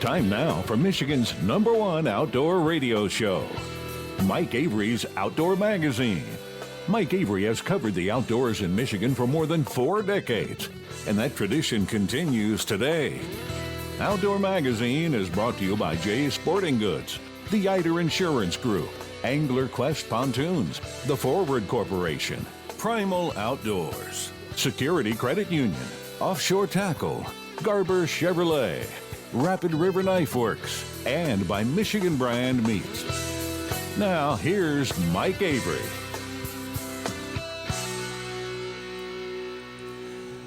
Time now for Michigan's #1 outdoor radio show, Mike Avery's Outdoor Magazine. Mike Avery has covered the outdoors in Michigan for more than 4 decades, and that tradition continues today. Outdoor Magazine is brought to you by Jay's Sporting Goods, the Eider Insurance Group, Angler Quest Pontoons, the Forward Corporation, Primal Outdoors, Security Credit Union, Offshore Tackle, Garber Chevrolet, Rapid River Knife Works, and by Michigan Brand Meats. Now, here's Mike Avery.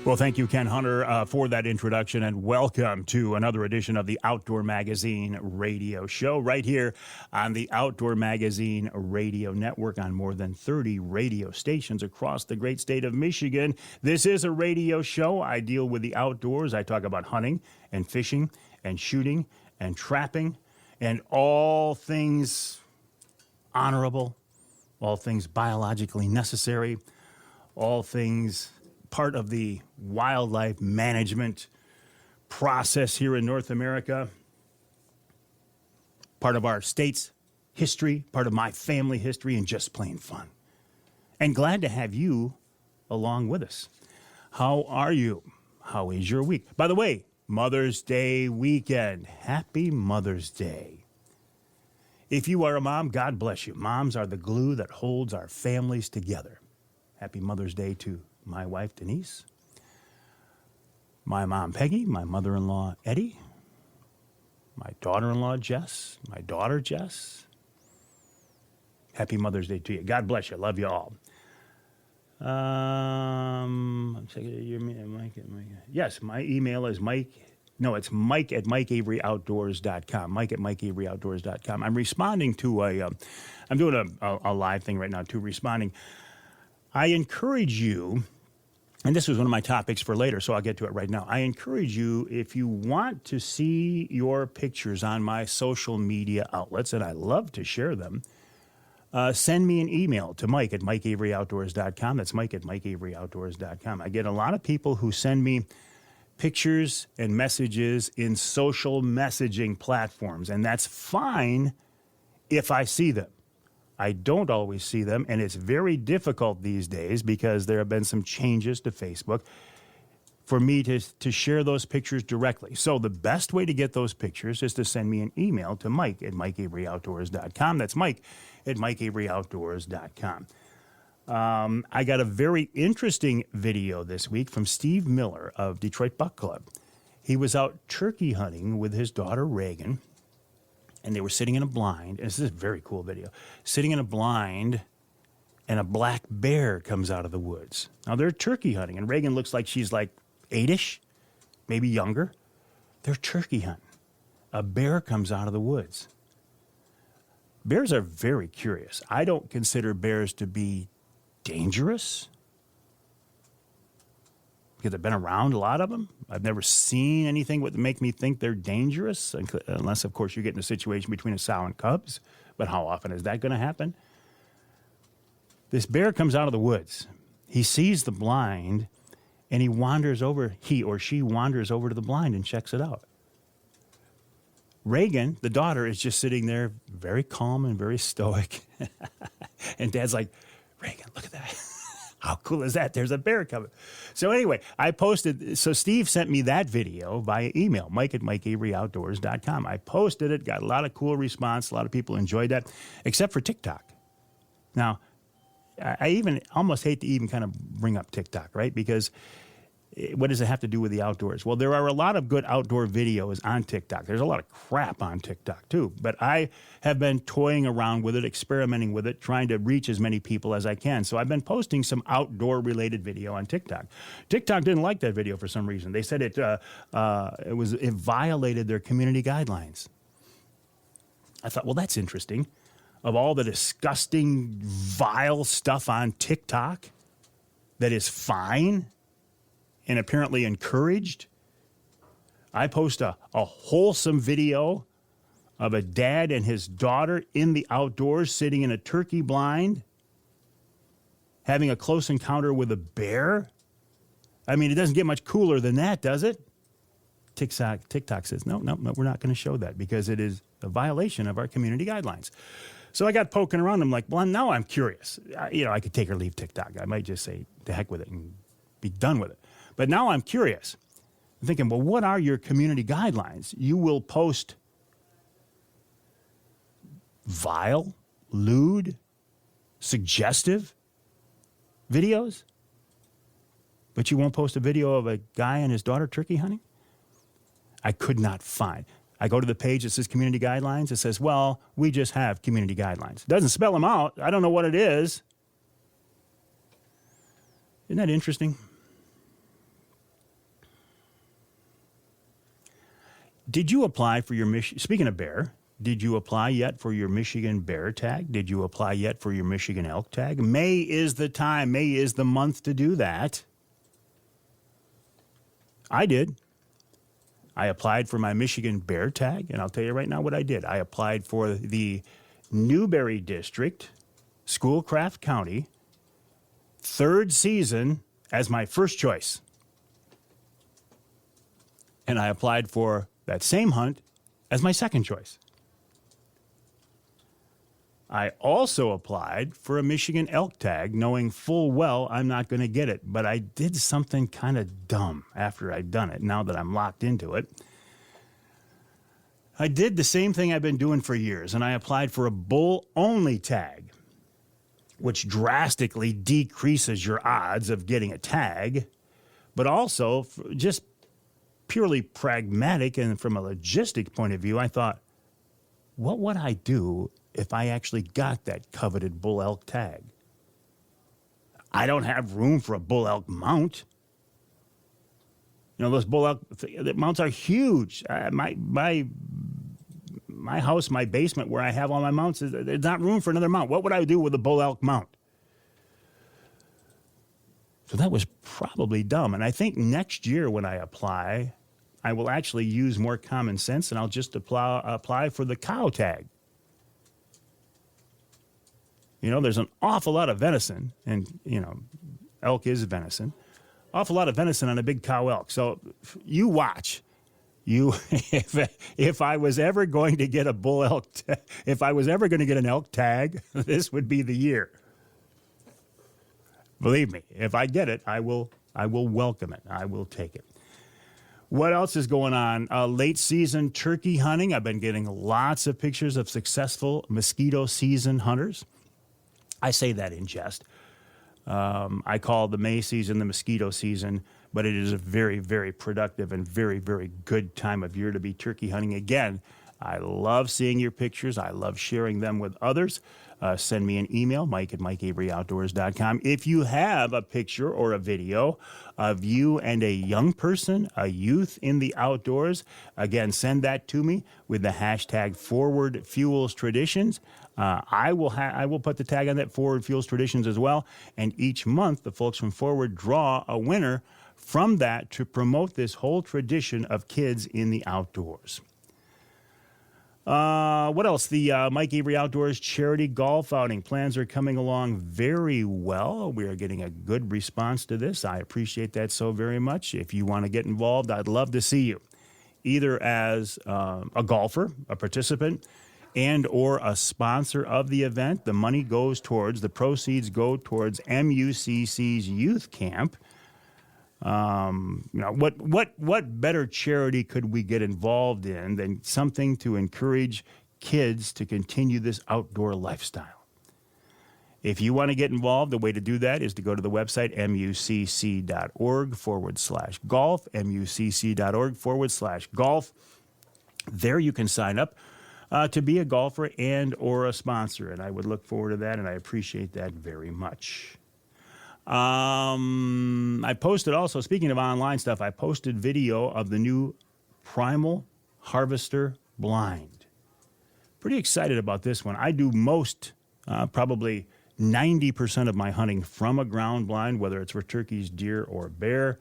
Well, thank you, Ken Hunter, for that introduction, and welcome to another edition of the Outdoor Magazine radio show right here on the Outdoor Magazine radio network on more than 30 radio stations across the great state of Michigan. This is a radio show. I deal with the outdoors. I talk about hunting and fishing and shooting and trapping and all things honorable, all things biologically necessary, all things part of the wildlife management process here in North America, part of our state's history, part of my family history, and just plain fun. And glad to have you along with us. How are you? How is your week? By the way, Mother's Day weekend. Happy Mother's Day. If you are a mom, God bless you. Moms are the glue that holds our families together. Happy Mother's Day to my wife, Denise, my mom, Peggy, my mother-in-law, Eddie, my daughter-in-law, Jess, my daughter, Jess. Happy Mother's Day to you. God bless you. Love you all. I'm checking Mike. Yes, my email is it's Mike at MikeAveryOutdoors.com. Mike at MikeAveryOutdoors.com. I'm responding to I'm doing a live thing right now too, responding. I encourage you, and this was one of my topics for later, so I'll get to it right now. I encourage you, if you want to see your pictures on my social media outlets, and I love to share them, send me an email to Mike at MikeAveryOutdoors.com. That's Mike at MikeAveryOutdoors.com. I get a lot of people who send me pictures and messages in social messaging platforms, and that's fine if I see them. I don't always see them, and it's very difficult these days because there have been some changes to Facebook for me to share those pictures directly. So the best way to get those pictures is to send me an email to Mike at MikeAveryOutdoors.com. That's Mike at MikeAveryOutdoors.com. I got a very interesting video this week from Steve Miller of Detroit Buck Club. He was out turkey hunting with his daughter, Reagan, and they were sitting in a blind. And this is a very cool video. Sitting in a blind, and a black bear comes out of the woods. Now, they're turkey hunting, and Reagan looks like she's like 8-ish, maybe younger. They're turkey hunting. A bear comes out of the woods. Bears are very curious. I don't consider bears to be dangerous because I've been around a lot of them. I've never seen anything that would make me think they're dangerous, unless, of course, you get in a situation between a sow and cubs. But how often is that going to happen? This bear comes out of the woods. He sees the blind, and he or she wanders over to the blind and checks it out. Reagan, the daughter, is just sitting there very calm and very stoic. And Dad's like, Reagan, look at that. How cool is that? There's a bear coming. So anyway, so Steve sent me that video via email, Mike at MikeAveryOutdoors.com. I posted it, got a lot of cool response. A lot of people enjoyed that, except for TikTok. Now, I even almost hate to even kind of bring up TikTok, right? Because what does it have to do with the outdoors? Well, there are a lot of good outdoor videos on TikTok. There's a lot of crap on TikTok, too. But I have been toying around with it, experimenting with it, trying to reach as many people as I can. So I've been posting some outdoor-related video on TikTok. TikTok didn't like that video for some reason. They said it violated their community guidelines. I thought, well, that's interesting. Of all the disgusting, vile stuff on TikTok that is fine and apparently encouraged, I post a wholesome video of a dad and his daughter in the outdoors sitting in a turkey blind, having a close encounter with a bear. I mean, it doesn't get much cooler than that, does it? TikTok says, no, we're not going to show that because it is a violation of our community guidelines. So I got poking around. I'm like, well, now I'm curious. I could take or leave TikTok. I might just say, the heck with it and be done with it. But now I'm curious. I'm thinking, well, what are your community guidelines? You will post vile, lewd, suggestive videos, but you won't post a video of a guy and his daughter turkey hunting? I could not find. I go to the page that says community guidelines. It says, well, we just have community guidelines. It doesn't spell them out. I don't know what it is. Isn't that interesting? Did you apply for your speaking of bear, did you apply yet for your Michigan bear tag? Did you apply yet for your Michigan elk tag? May is the time. May is the month to do that. I did. I applied for my Michigan bear tag, and I'll tell you right now what I did. I applied for the Newberry District, Schoolcraft County, 3rd season as my first choice. And I applied for that same hunt as my second choice. I also applied for a Michigan elk tag, knowing full well I'm not going to get it. But I did something kind of dumb after I'd done it, now that I'm locked into it. I did the same thing I've been doing for years, and I applied for a bull-only tag, which drastically decreases your odds of getting a tag, but also just purely pragmatic and from a logistic point of view, I thought, what would I do if I actually got that coveted bull elk tag? I don't have room for a bull elk mount. Those bull elk mounts are huge. My house, my basement where I have all my mounts, there's not room for another mount. What would I do with a bull elk mount? So that was probably dumb. And I think next year when I apply, I will actually use more common sense and I'll just apply for the cow tag. There's an awful lot of venison, and, elk is venison. Awful lot of venison on a big cow elk. So you watch. If I was ever going to get a bull elk, if I was ever going to get an elk tag, this would be the year. Believe me, if I get it, I will welcome it. I will take it. What else is going on? Late season turkey hunting. I've been getting lots of pictures of successful mosquito season hunters. I say that in jest. I call the May season the mosquito season, but it is a very, very productive and very, very good time of year to be turkey hunting. Again, I love seeing your pictures. I love sharing them with others. Send me an email, mike@mikeaveryoutdoors.com. If you have a picture or a video of you and a young person, a youth in the outdoors, again, send that to me with the hashtag Forward Fuels Traditions. I will put the tag on that, Forward Fuels Traditions, as well. And each month, the folks from Forward draw a winner from that to promote this whole tradition of kids in the outdoors. What else? The Mike Avery Outdoors charity golf outing plans are coming along very well. We are getting a good response to this. I appreciate that so very much. If you want to get involved, I'd love to see you, either as a golfer, a participant, and or a sponsor of the event. The money goes towards, the proceeds go towards MUCC's youth camp. What better charity could we get involved in than something to encourage kids to continue this outdoor lifestyle? If you want to get involved, the way to do that is to go to the website, mucc.org/golf, mucc.org/golf. There you can sign up to be a golfer and or a sponsor, and I would look forward to that, and I appreciate that very much. I posted also, speaking of online stuff, I posted video of the new Primal Harvester blind. Pretty excited about this one. I do most, probably 90% of my hunting from a ground blind, whether it's for turkeys, deer, or bear.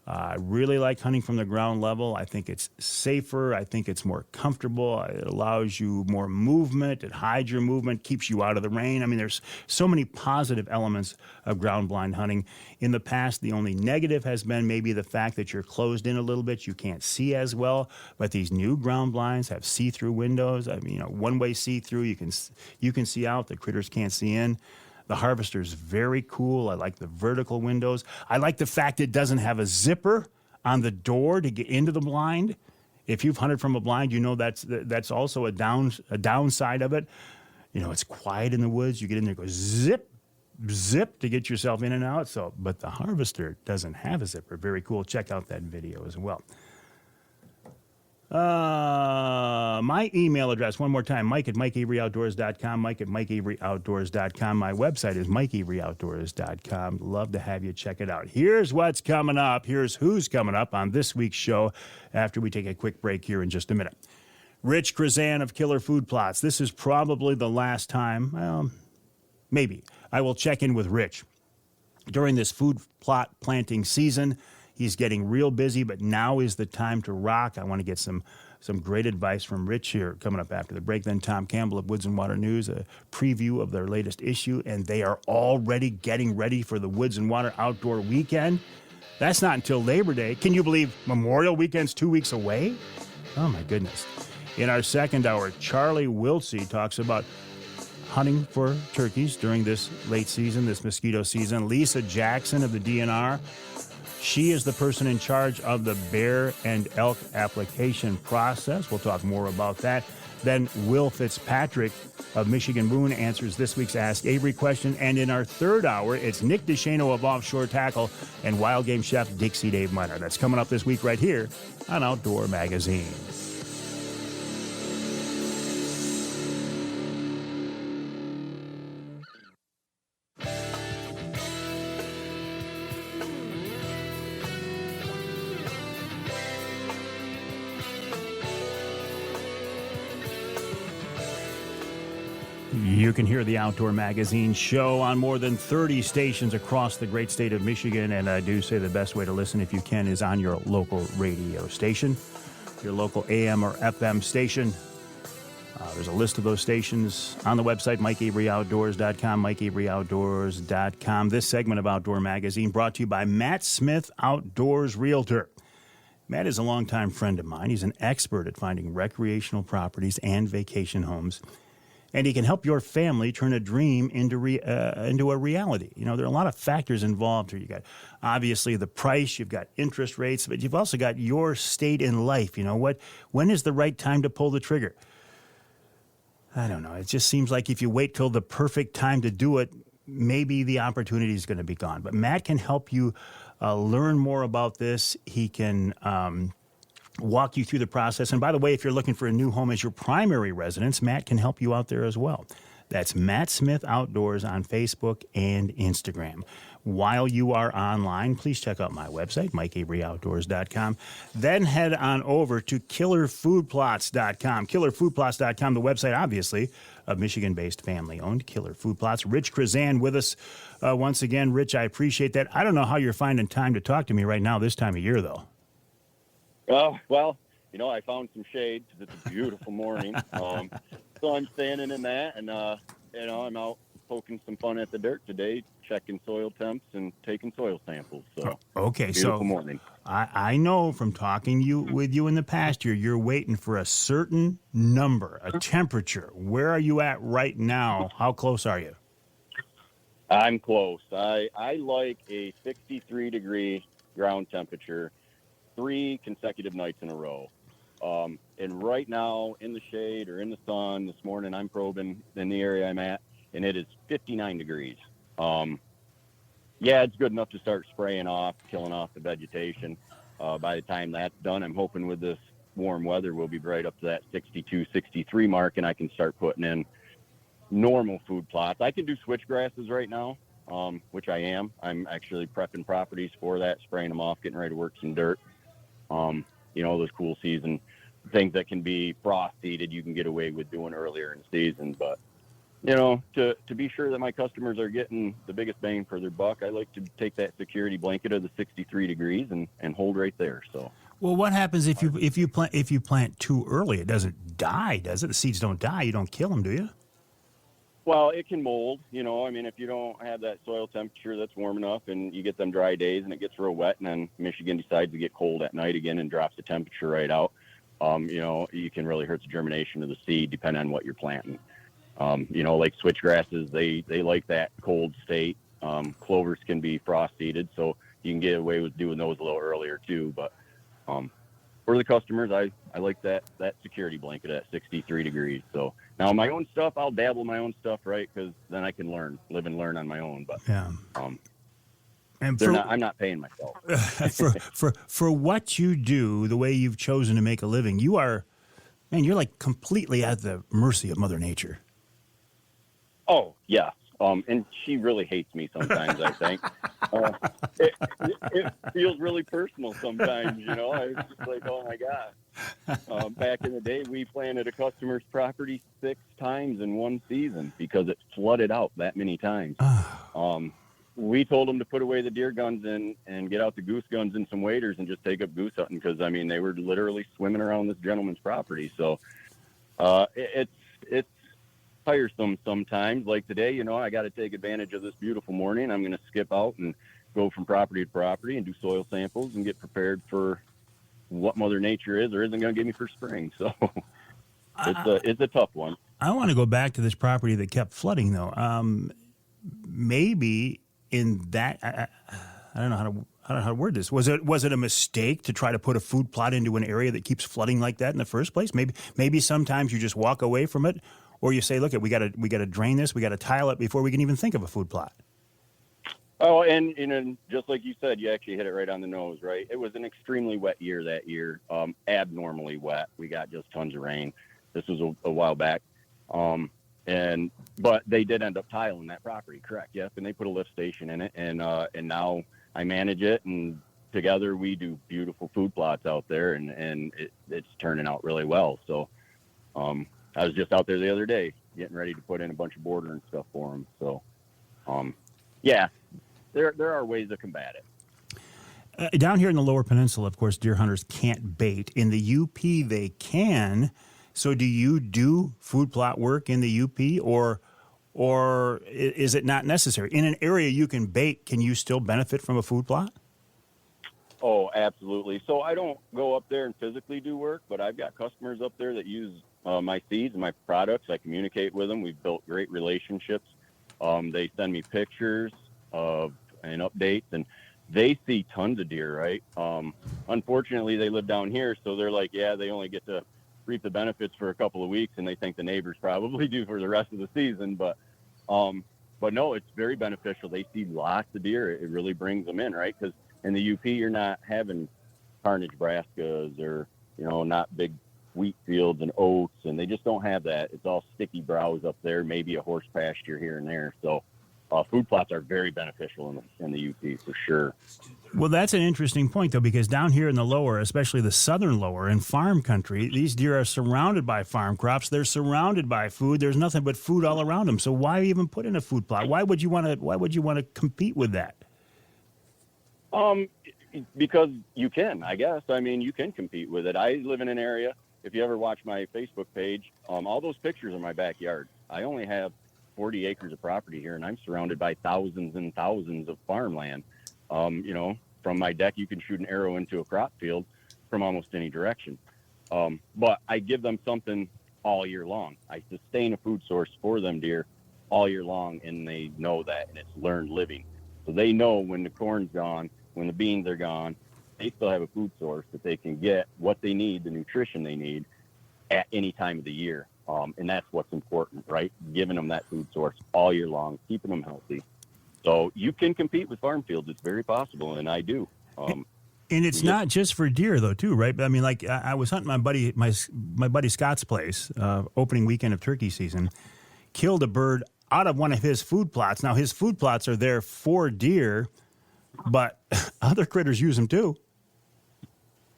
I really like hunting from the ground level. I think it's safer. I think it's more comfortable. It allows you more movement. It hides your movement, keeps you out of the rain. I mean, there's so many positive elements of ground blind hunting. In the past, the only negative has been maybe the fact that you're closed in a little bit. You can't see as well. But these new ground blinds have see-through windows. I mean, one-way see-through. You can see out. The critters can't see in. The Harvester's very cool. I like the vertical windows. I like the fact it doesn't have a zipper on the door to get into the blind. If you've hunted from a blind, you know that's also a downside of it. It's quiet in the woods. You get in there, go zip, zip to get yourself in and out. But the Harvester doesn't have a zipper. Very cool. Check out that video as well. My email address, one more time, Mike at MikeAveryOutdoors.com, Mike at MikeAveryOutdoors.com. My website is MikeAveryOutdoors.com. Love to have you check it out. Here's what's coming up. Here's who's coming up on this week's show after we take a quick break here in just a minute. Rich Chrzan of Killer Food Plots. This is probably the last time, well, maybe, I will check in with Rich during this food plot planting season. He's getting real busy, but now is the time to rock. I want to get some great advice from Rich here coming up after the break. Then Tom Campbell of Woods-n-Waternews, a preview of their latest issue, and they are already getting ready for the Woods and Water Outdoor Weekend. That's not until Labor Day. Can you believe Memorial Weekend's 2 weeks away? Oh, my goodness. In our second hour, Charlie Wiltse talks about hunting for turkeys during this late season, this mosquito season. Lisa Jackson of the DNR. She is the person in charge of the bear and elk application process. We'll talk more about that. Then Will Fitzpatrick of Michigan Boone answers this week's Ask Avery question. And in our third hour, it's Nick DeShano of Offshore Tackle and wild game chef Dixie Dave Minar. That's coming up this week right here on Outdoor Magazine. You can hear the Outdoor Magazine show on more than 30 stations across the great state of Michigan, and I do say the best way to listen, if you can, is on your local radio station, your local AM or FM station. There's a list of those stations on the website, MikeAveryOutdoors.com, MikeAveryOutdoors.com. This segment of Outdoor Magazine brought to you by Matt Smith Outdoors Realtor. Matt is a longtime friend of mine. He's an expert at finding recreational properties and vacation homes. And he can help your family turn a dream into a reality. There are a lot of factors involved here. You got, obviously, the price. You've got interest rates. But you've also got your state in life. When is the right time to pull the trigger? I don't know. It just seems like if you wait till the perfect time to do it, maybe the opportunity is going to be gone. But Matt can help you learn more about this. He can walk you through the process. And by the way, if you're looking for a new home as your primary residence, Matt can help you out there as well. That's Matt Smith Outdoors on Facebook and Instagram. While you are online, please check out my website, MikeAveryOutdoors.com. Then head on over to KillerFoodPlots.com. KillerFoodPlots.com, the website, obviously, of Michigan-based family-owned Killer Food Plots. Rich Chrzan with us once again. Rich, I appreciate that. I don't know how you're finding time to talk to me right now this time of year, though. Well, I found some shade because it's a beautiful morning. So I'm standing in that, and, I'm out poking some fun at the dirt today, checking soil temps and taking soil samples. So, okay, beautiful morning. I know from talking with you in the past year, you're waiting for a certain number, a temperature. Where are you at right now? How close are you? I'm close. I like a 63-degree ground temperature 3 consecutive nights in a row. And right now in the shade or in the sun this morning, I'm probing in the area I'm at, and it is 59 degrees. It's good enough to start spraying off, killing off the vegetation. By the time that's done, I'm hoping with this warm weather, we'll be right up to that 62, 63 mark, and I can start putting in normal food plots. I can do switchgrasses right now, which I am. I'm actually prepping properties for that, spraying them off, getting ready to work some dirt. Those cool season things that can be frost seeded, you can get away with doing earlier in the season. But to be sure that my customers are getting the biggest bang for their buck, I like to take that security blanket of the 63 degrees and hold right there. So, well, what happens if you plant too early? It doesn't die, does it? The seeds don't die. You don't kill them, do you? well, it can mold. I mean, if you don't have that soil temperature that's warm enough, and you get them dry days and it gets real wet, and then Michigan decides to get cold at night again and drops the temperature right out, you can really hurt the germination of the seed depending on what you're planting. Like switchgrasses, they like that cold state. Clovers can be frost seeded, so you can get away with doing those a little earlier too. But for the customers, I like that security blanket at 63 degrees. So now my own stuff, I'll dabble my own stuff, right? Because then I can live and learn on my own. But yeah. And I'm not paying myself. for what you do, the way you've chosen to make a living, you're like completely at the mercy of Mother Nature. Oh, yes. And she really hates me sometimes, I think. It feels really personal sometimes, It's just like, oh, my God. Back in the day, we planted a customer's property 6 times in one season because it flooded out that many times. We told them to put away the deer guns and get out the goose guns and some waders and just take up goose hunting because, they were literally swimming around this gentleman's property. So it's tiresome sometimes. Like today, I got to take advantage of this beautiful morning. I'm going to skip out and go from property to property and do soil samples and get prepared for what Mother Nature is or isn't going to give me for spring. So it's a tough one. I want to go back to this property that kept flooding, though. Maybe in that, I don't know how to word this. Was it a mistake to try to put a food plot into an area that keeps flooding like that in the first place? Maybe sometimes you just walk away from it. Or you say, look, we got to drain this, we got to tile it before we can even think of a food plot. Oh, and just like you said, you actually hit it right on the nose, right? It was an extremely wet year that year, abnormally wet. We got just tons of rain. This was a while back, but they did end up tiling that property, correct? Yes, and they put a lift station in it, and now I manage it, and together we do beautiful food plots out there, and it's turning out really well. So. I was just out there the other day getting ready to put in a bunch of border and stuff for them. So, yeah, there are ways to combat it. Down here in the Lower Peninsula, of course, deer hunters can't bait. In the UP, they can. So do you do food plot work in the UP, or is it not necessary? In an area you can bait, can you still benefit from a food plot? Oh, absolutely. So I don't go up there and physically do work, but I've got customers up there that use my seeds and my products. I communicate with them. We've built great relationships. They send me pictures and updates, and they see tons of deer, right? Unfortunately, they live down here, so they're like, yeah, they only get to reap the benefits for a couple of weeks, and they think the neighbors probably do for the rest of the season. But no, it's very beneficial. They see lots of deer. It really brings them in, right? Because in the UP, you're not having carnage brassicas or, not big wheat fields and oats, and they just don't have that. It's all sticky browse up there, maybe a horse pasture here and there. So food plots are very beneficial in the UP for sure. Well, that's an interesting point, though, because down here in the lower, especially the southern lower in farm country, these deer are surrounded by farm crops. They're surrounded by food. There's nothing but food all around them. So why even put in a food plot? Why would you want to compete with that? Because you can, I guess. You can compete with it. I live in an area. If you ever watch my Facebook page, all those pictures are my backyard. I only have 40 acres of property here, and I'm surrounded by thousands and thousands of farmland. From my deck, you can shoot an arrow into a crop field from almost any direction. But I give them something all year long. I sustain a food source for them deer all year long, and they know that, and it's learned living. So they know when the corn's gone, when the beans are gone, they still have a food source that they can get what they need, the nutrition they need at any time of the year. And that's what's important, right? Giving them that food source all year long, keeping them healthy. So you can compete with farm fields. It's very possible, and I do. And it's not just for deer, though, too, right? But like I was hunting my buddy Scott's place, opening weekend of turkey season, killed a bird out of one of his food plots. Now, his food plots are there for deer, but other critters use them, too.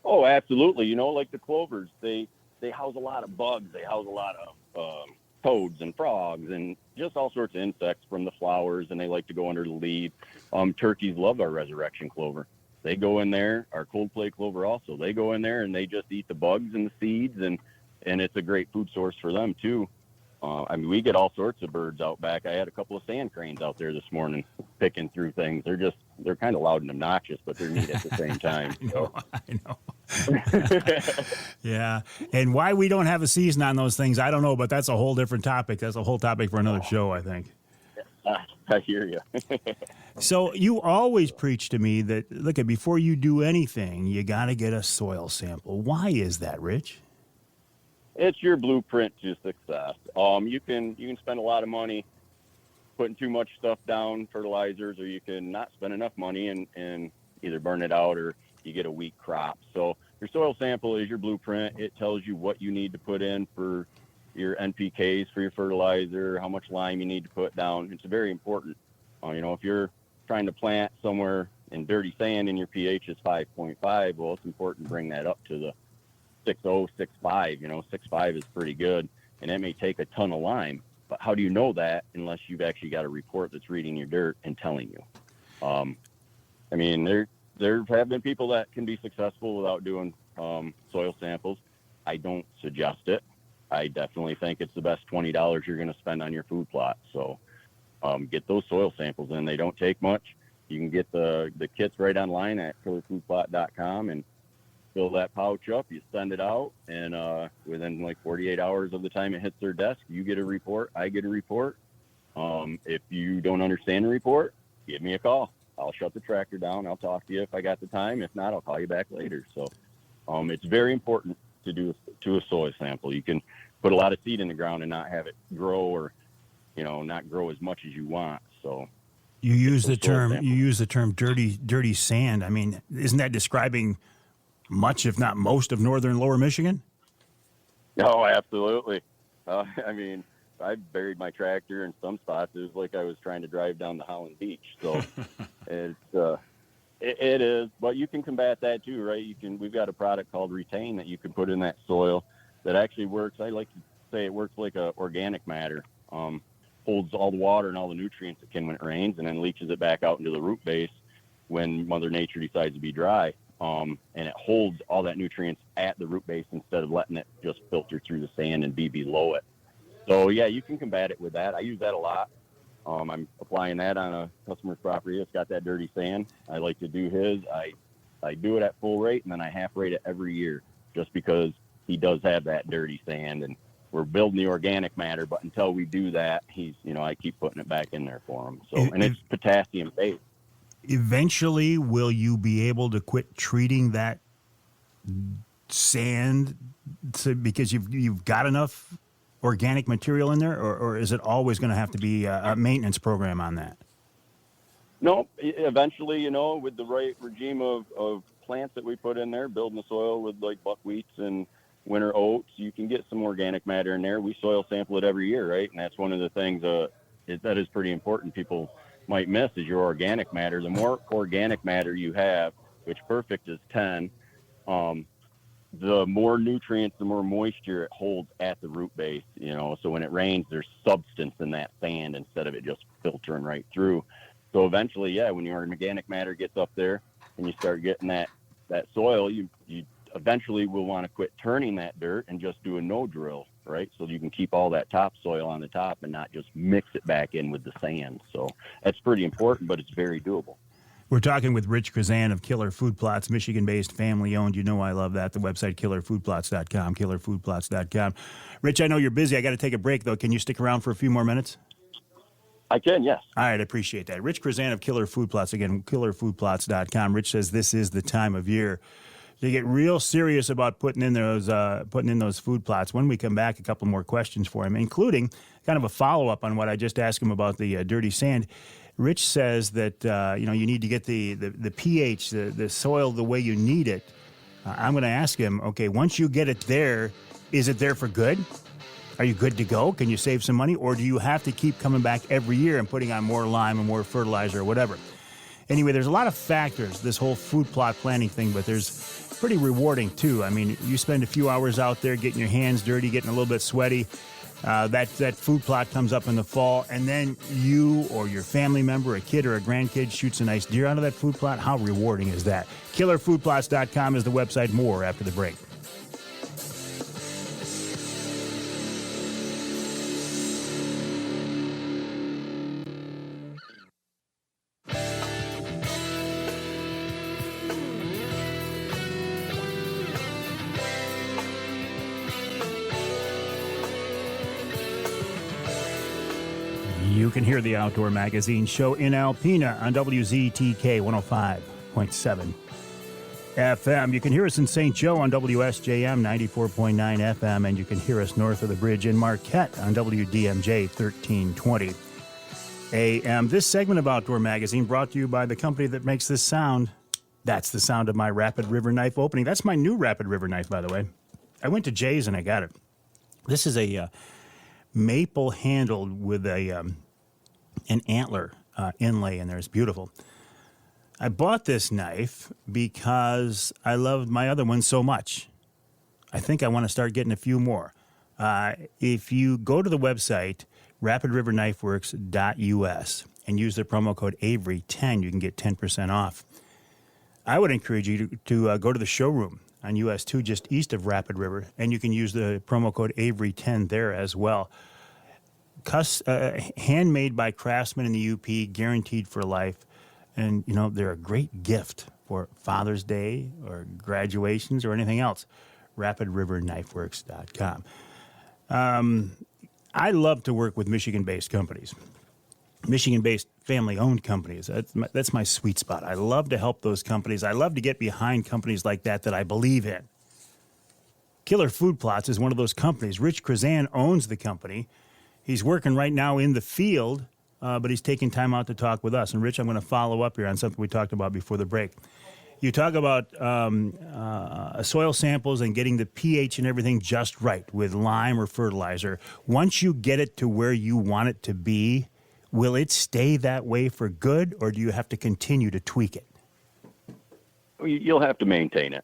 Oh, absolutely. Like the clovers, they house a lot of bugs. They house a lot of toads and frogs and just all sorts of insects from the flowers, and they like to go under the leaves. Turkeys love our resurrection clover. They go in there, our cold play clover also. They go in there and they just eat the bugs and the seeds, and it's a great food source for them too. I mean, we get all sorts of birds out back. I had a couple of sand cranes out there this morning picking through things. They're kind of loud and obnoxious, but they're neat at the same time. I know. Yeah. And why we don't have a season on those things, I don't know, but that's a whole different topic. That's a whole topic for another show, I think. I hear you. So you always preach to me that, look, before you do anything, you got to get a soil sample. Why is that, Rich? It's your blueprint to success. You can spend a lot of money putting too much stuff down, fertilizers, or you can not spend enough money and either burn it out or you get a weak crop. So your soil sample is your blueprint. It tells you what you need to put in for your NPKs, for your fertilizer, how much lime you need to put down. It's very important. If you're trying to plant somewhere in dirty sand and your pH is 5.5, well, it's important to bring that up to the 6.0, 6.5. 6.5 is pretty good, and that may take a ton of lime. But how do you know that unless you've actually got a report that's reading your dirt and telling you? I mean, there have been people that can be successful without doing soil samples. I don't suggest it. I definitely think it's the best $20 you're going to spend on your food plot. So get those soil samples in. They don't take much. You can get the kits right online at killerfoodplot.com and fill that pouch up. You send it out, and within like 48 hours of the time it hits their desk, you get a report. I get a report. If you don't understand the report, give me a call. I'll shut the tractor down. I'll talk to you if I got the time. If not, I'll call you back later. So it's very important to a soil sample. You can put a lot of seed in the ground and not have it grow, or not grow as much as you want. So you use the term dirty sand. I mean, isn't that describing much, if not most, of northern lower Michigan? Oh, absolutely. I mean, I buried my tractor in some spots. It was like I was trying to drive down the Holland Beach. So it is, but you can combat that too, right? We've got a product called Retain that you can put in that soil that actually works. I like to say it works like a organic matter. Holds all the water and all the nutrients it can when it rains, and then leaches it back out into the root base when Mother Nature decides to be dry. And it holds all that nutrients at the root base instead of letting it just filter through the sand and be below it. So yeah, you can combat it with that. I use that a lot. I'm applying that on a customer's property that's got that dirty sand. I like to do his. I do it at full rate, and then I half rate it every year just because he does have that dirty sand, and we're building the organic matter. But until we do that, I keep putting it back in there for him. So, and it's potassium based. Eventually, will you be able to quit treating that sand because you've got enough organic material in there, or is it always going to have to be a maintenance program on that? No, eventually, with the right regime of plants that we put in there, building the soil with like buckwheats and winter oats, you can get some organic matter in there. We soil sample it every year, right? And that's one of the things that is pretty important. People might miss is your organic matter. The more organic matter you have, which perfect is 10, the more nutrients, the more moisture it holds at the root base, so when it rains, there's substance in that sand instead of it just filtering right through. So eventually, yeah, when your organic matter gets up there and you start getting that soil, you eventually will want to quit turning that dirt and just do a no drill, right? So you can keep all that topsoil on the top and not just mix it back in with the sand. So that's pretty important, but it's very doable. We're talking with Rich Chrzan of Killer Food Plots, Michigan-based, family-owned. I love that. The website, killerfoodplots.com, killerfoodplots.com. Rich, I know you're busy. I got to take a break, though. Can you stick around for a few more minutes? I can, yes. All right, I appreciate that. Rich Chrzan of Killer Food Plots, again, killerfoodplots.com. Rich says this is the time of year to get real serious about putting in those food plots. When we come back, a couple more questions for him, including kind of a follow-up on what I just asked him about the dirty sand. Rich says that you need to get the pH, the soil the way you need it. I'm going to ask him, okay, once you get it there, is it there for good? Are you good to go? Can you save some money? Or do you have to keep coming back every year and putting on more lime and more fertilizer or whatever? Anyway, there's a lot of factors, this whole food plot planning thing, but there's pretty rewarding too. I mean, you spend a few hours out there getting your hands dirty, getting a little bit sweaty. That food plot comes up in the fall, and then you or your family member, a kid or a grandkid, shoots a nice deer out of that food plot. How rewarding is that? KillerFoodPlots.com is the website. More after the break. You can hear the Outdoor Magazine show in Alpena on WZTK 105.7 FM. You can hear us in St. Joe on WSJM 94.9 FM, and you can hear us north of the bridge in Marquette on WDMJ 1320 AM. This segment of Outdoor Magazine brought to you by the company that makes this sound. That's the sound of my Rapid River knife opening. That's my new Rapid River knife, by the way. I went to Jay's and I got it. This is a maple handled with an antler inlay in there. It's beautiful. I bought this knife because I loved my other one so much. I think I want to start getting a few more. If you go to the website, rapidriverknifeworks.us, and use the promo code Avery10, you can get 10% off. I would encourage you to go to the showroom on US 2 just east of Rapid River, and you can use the promo code Avery10 there as well. Handmade by craftsmen in the UP, guaranteed for life. And, you know, they're a great gift for Father's Day or graduations or anything else. RapidRiverKnifeworks.com. I love to work with Michigan-based companies. Michigan-based family-owned companies. That's my sweet spot. I love to help those companies. I love to get behind companies like that I believe in. Killer Food Plots is one of those companies. Rich Chrzan owns the company. He's working right now in the field, but he's taking time out to talk with us. And, Rich, I'm going to follow up here on something we talked about before the break. You talk about soil samples and getting the pH and everything just right with lime or fertilizer. Once you get it to where you want it to be, will it stay that way for good, or do you have to continue to tweak it? You'll have to maintain it.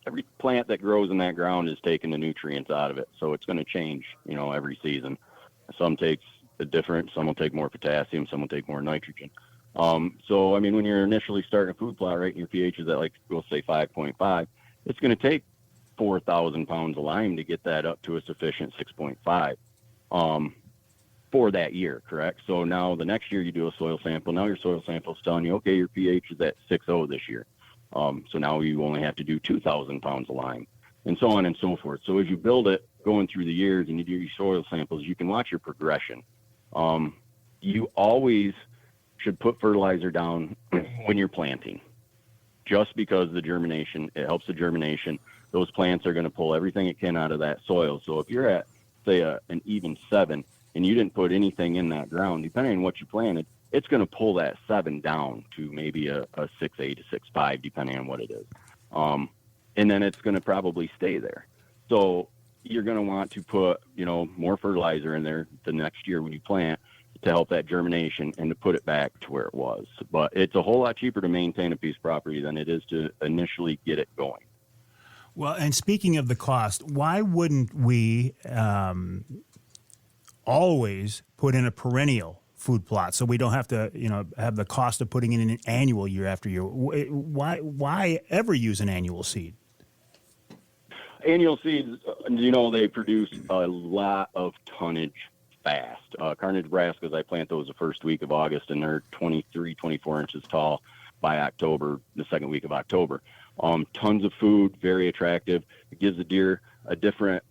Every plant that grows in that ground is taking the nutrients out of it, so it's going to change, every season. Some takes a different, some will take more potassium, some will take more nitrogen. When you're initially starting a food plot, right, and your pH is at, we'll say 5.5, it's going to take 4,000 pounds of lime to get that up to a sufficient 6.5 for that year, correct? So now the next year you do a soil sample. Now your soil sample is telling you, okay, your pH is at 6.0 this year. So now you only have to do 2,000 pounds of lime, and so on and so forth. So as you build it going through the years and you do your soil samples, you can watch your progression. You always should put fertilizer down when you're planting, just because it helps the germination. Those plants are going to pull everything it can out of that soil. So if you're at, say, an even 7 and you didn't put anything in that ground, depending on what you planted, it's going to pull that 7 down to maybe a 6.8 to 6.5, depending on what it is. And then it's going to probably stay there. So you're going to want to put, more fertilizer in there the next year when you plant to help that germination and to put it back to where it was. But it's a whole lot cheaper to maintain a piece of property than it is to initially get it going. Well, and speaking of the cost, why wouldn't we always put in a perennial food plot so we don't have to, have the cost of putting in an annual year after year? Why ever use an annual seed? Annual seeds, they produce a lot of tonnage fast. Carnage brassicas, I plant those the first week of August, and they're 23, 24 inches tall by October, the second week of October. Tons of food, very attractive. It gives the deer a different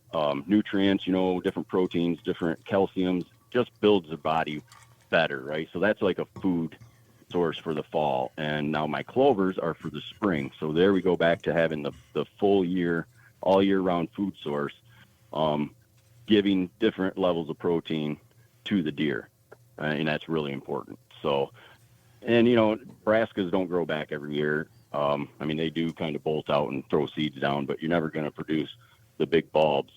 nutrients, different proteins, different calciums, just builds the body better, right? So that's like a food source for the fall. And now my clovers are for the spring. So there we go back to having the full year, all year round food source, giving different levels of protein to the deer. And that's really important. So, and brassicas don't grow back every year. They do kind of bolt out and throw seeds down, but you're never going to produce the big bulbs.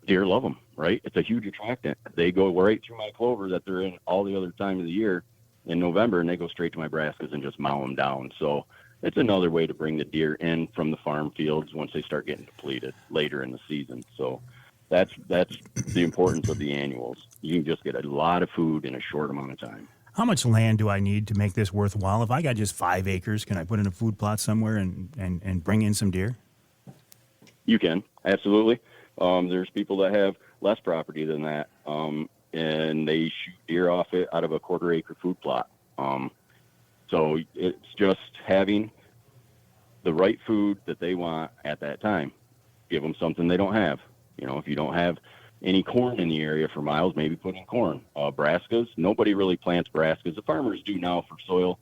Deer love them, right? It's a huge attractant. They go right through my clover that they're in all the other time of the year in November, and they go straight to my brassicas and just mow them down. So it's another way to bring the deer in from the farm fields once they start getting depleted later in the season. So That's the importance of the annuals. You can just get a lot of food in a short amount of time. How much land do I need to make this worthwhile? If I got just 5 acres, can I put in a food plot somewhere and bring in some deer? You can, absolutely. There's people that have less property than that, and they shoot deer off it out of a 1/4 acre food plot. So it's just having the right food that they want at that time. Give them something they don't have. You know, if you don't have any corn in the area for miles, maybe put in corn. Brassicas, nobody really plants brassicas. The farmers do now for soil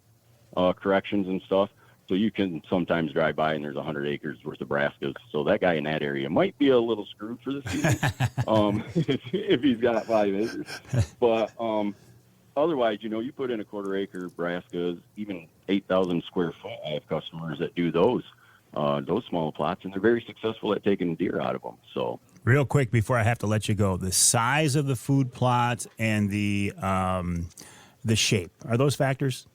corrections and stuff. So you can sometimes drive by and there's 100 acres worth of brassicas. So that guy in that area might be a little screwed for the season if he's got 5 acres. But otherwise, you know, you put in a 1/4 acre brassicas, even 8,000 square foot. I have customers that do those small plots, and they're very successful at taking deer out of them. So, real quick before I have to let you go, the size of the food plots and the shape, are those factors?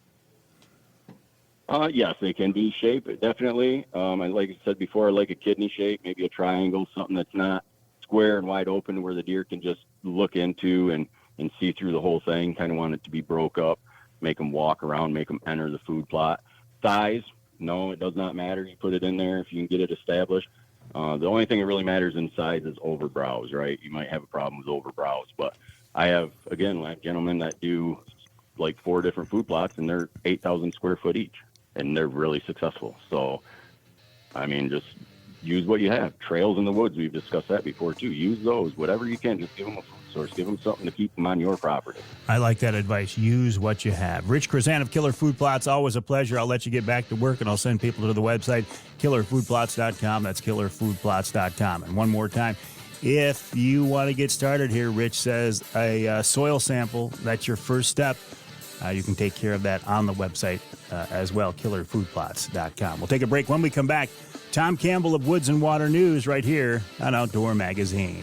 Yes, they can be shape, definitely. Like I said before, I like a kidney shape, maybe a triangle, something that's not square and wide open where the deer can just look into and see through the whole thing. Kind of want it to be broke up, make them walk around, make them enter the food plot. Size, no, it does not matter. You put it in there if you can get it established. The only thing that really matters in size is overbrowse, right? You might have a problem with overbrowse, but I have, again, like gentlemen that do like 4 different food plots, and they're 8,000 square foot each, and they're really successful. So, I mean, just use what you have. Trails in the woods, we've discussed that before too. Use those, whatever you can. Just give them a food source. Give them something to keep them on your property. I like that advice. Use what you have. Rich Chrzan of Killer Food Plots, always a pleasure. I'll let you get back to work, and I'll send people to the website, killerfoodplots.com. That's killerfoodplots.com. And one more time, if you want to get started here, Rich says a soil sample, that's your first step. You can take care of that on the website as well, killerfoodplots.com. We'll take a break. When we come back, Tom Campbell of Woods-n-Waternews right here on Outdoor Magazine.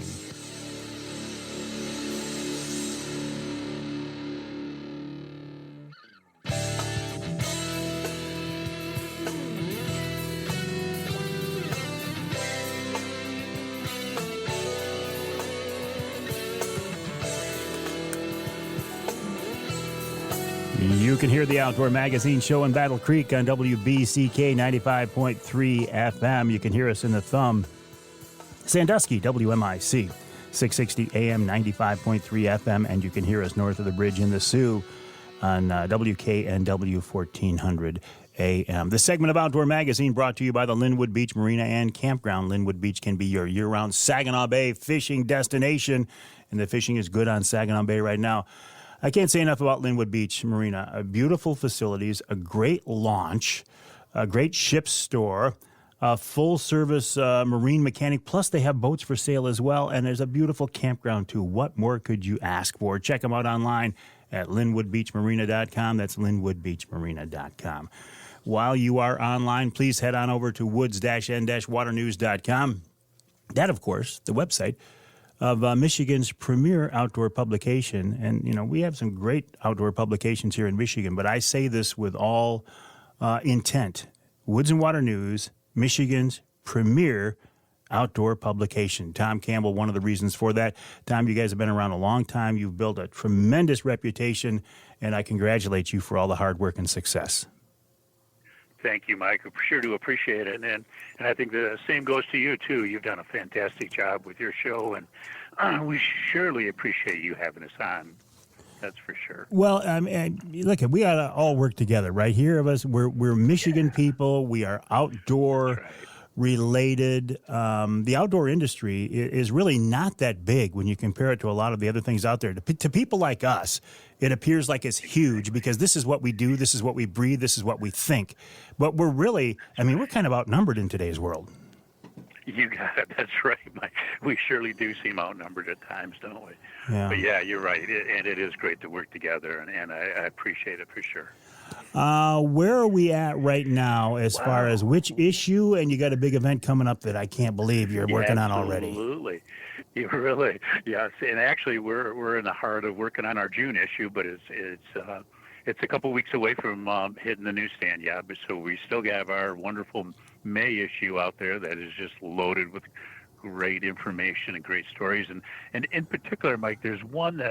You can hear the Outdoor Magazine show in Battle Creek on WBCK 95.3 FM. You can hear us in the Thumb, Sandusky, WMIC 660 AM 95.3 FM, and you can hear us north of the bridge in the Sioux on WKNW 1400 AM. This segment of Outdoor Magazine brought to you by the Linwood Beach Marina and Campground. Linwood Beach can be your year-round Saginaw Bay fishing destination, and the fishing is good on Saginaw Bay right now. I can't say enough about Linwood Beach Marina. Beautiful facilities, a great launch, a great ship store, a full-service marine mechanic, plus they have boats for sale as well, and there's a beautiful campground too. What more could you ask for? Check them out online at linwoodbeachmarina.com. That's linwoodbeachmarina.com. While you are online, please head on over to woods-n-waternews.com. That, of course, the website of Michigan's premier outdoor publication. And, you know, we have some great outdoor publications here in Michigan, but I say this with all intent. Woods-n-Waternews, Michigan's premier outdoor publication. Tom Campbell, one of the reasons for that. Tom, you guys have been around a long time. You've built a tremendous reputation, and I congratulate you for all the hard work and success. Thank you, Mike. I sure do appreciate it. And I think the same goes to you, too. You've done a fantastic job with your show, and we surely appreciate you having us on. That's for sure. Well, look, we got to all work together, right? Here of us, we're Michigan people. We are outdoor related. The outdoor industry is really not that big when you compare it to a lot of the other things out there. To people like us, it appears like it's huge because this is what we do, this is what we breathe, this is what we think. But we're really, we're kind of outnumbered in today's world. You got it. That's right, Mike. We surely do seem outnumbered at times, don't we? Yeah. But yeah, you're right. And it is great to work together, and I appreciate it for sure. Where are we at right now as far as which issue? And you got a big event coming up that I can't believe you're working on already. Absolutely. You really, yes. And actually, we're in the heart of working on our June issue, but it's a couple weeks away from hitting the newsstand. Yeah, but so we still have our wonderful May issue out there that is just loaded with great information and great stories. And in particular, Mike, there's one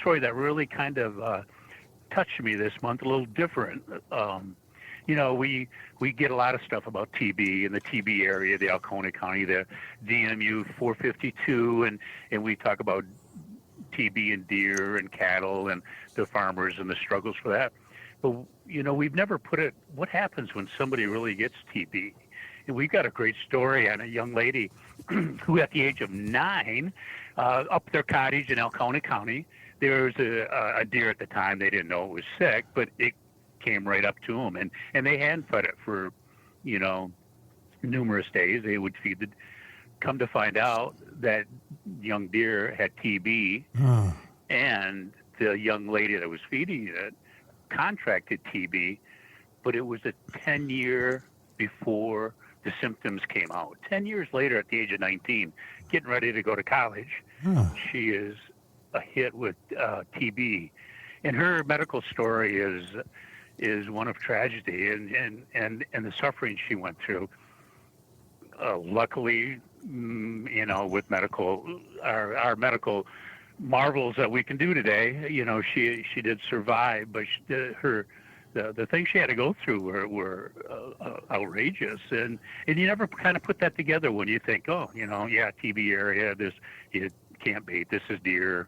story that really kind of touched me this month, a little different. We get a lot of stuff about TB in the TB area, the Alcona County, the DMU 452, and we talk about TB and deer and cattle and the farmers and the struggles for that. But, we've never put it, what happens when somebody really gets TB? And we've got a great story on a young lady who at the age of 9, up their cottage in Alcona County, there was a deer at the time. They didn't know it was sick, but it came right up to them, and they hand fed it for, numerous days. They would feed it. Come to find out that young deer had TB, and the young lady that was feeding it contracted TB, but it was a 10-year before the symptoms came out. 10 years later, at the age of 19, getting ready to go to college, she is a hit with TB, and her medical story is one of tragedy and the suffering she went through. Luckily, with our medical marvels that we can do today, she did survive, but the things she had to go through were outrageous, and you never kind of put that together when you think, TB area, this, you can't bait, this is deer.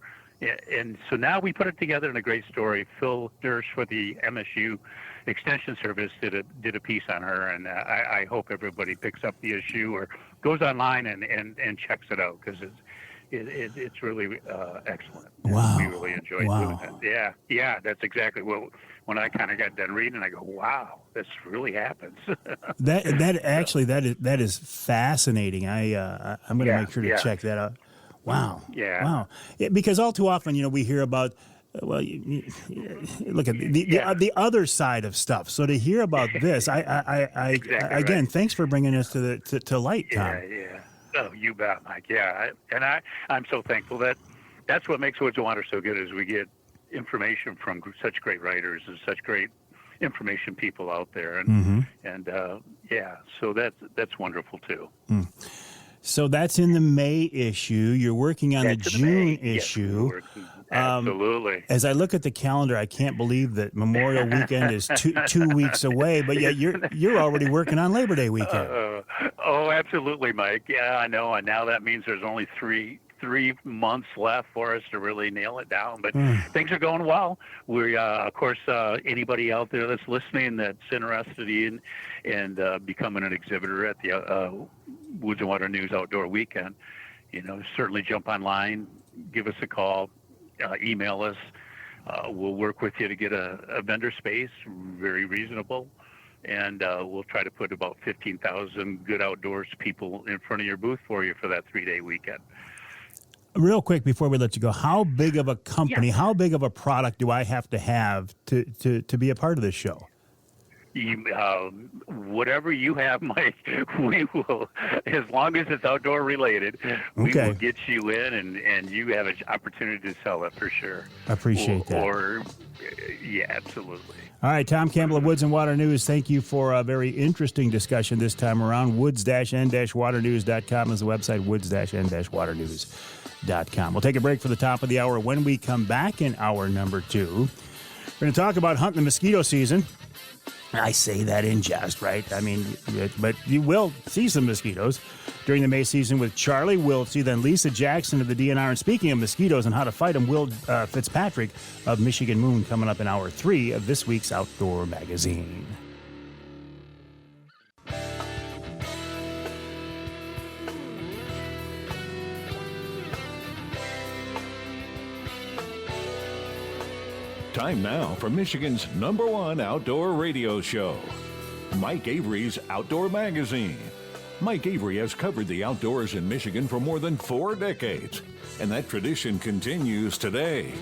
And so now we put it together in a great story. Phil Nurse for the MSU Extension Service did a piece on her, and I hope everybody picks up the issue or goes online and checks it out, because it's really excellent. Wow. We really enjoyed doing that. Yeah, that's exactly what. When I kind of got done reading, I go, "Wow, this really happens." that is fascinating. I'm going to make sure to check that out. Wow. Yeah. Wow. Because all too often, we hear about, look at the other side of stuff. So to hear about this, Exactly again, right. Thanks for bringing us to light, Tom. Yeah. Oh, you bet, Mike. Yeah, I'm so thankful that's what makes Woods and Water so good, is we get information from such great writers and such great information people out there, and so that's wonderful too. So that's in the May issue. You're working on the June issue. Yes, absolutely. As I look at the calendar, I can't believe that Memorial Weekend is two weeks away, but yet you're already working on Labor Day weekend. Absolutely, Mike. Yeah, I know. And now that means there's only three months left for us to really nail it down. But things are going well. We, of course, anybody out there that's listening that's interested in becoming an exhibitor at the Woods and Water News Outdoor Weekend, certainly jump online, give us a call, email us. We'll work with you to get a vendor space, very reasonable. And we'll try to put about 15,000 good outdoors people in front of your booth for you for that 3-day weekend. Real quick before we let you go, how big of a company, how big of a product do I have to be a part of this show? Whatever you have, Mike, we will, as long as it's outdoor related, we will get you in, and you have an opportunity to sell it for sure. I appreciate that. Yeah, absolutely. All right, Tom Campbell of Woods-n-Waternews, thank you for a very interesting discussion this time around. Woods-n-waternews.com is the website, woods-n-waternews.com. We'll take a break for the top of the hour. When we come back in hour number 2, we're going to talk about hunting the mosquito season. I say that in jest, right? I mean, but you will see some mosquitoes during the May season with Charlie Wiltse, then Lisa Jackson of the DNR. And speaking of mosquitoes and how to fight them, Will Fitzpatrick of Michigan Moon coming up in hour 3 of this week's Outdoor Magazine. Time now for Michigan's #1 outdoor radio show, Mike Avery's Outdoor Magazine. Mike Avery has covered the outdoors in Michigan for more than 4 decades, and that tradition continues today.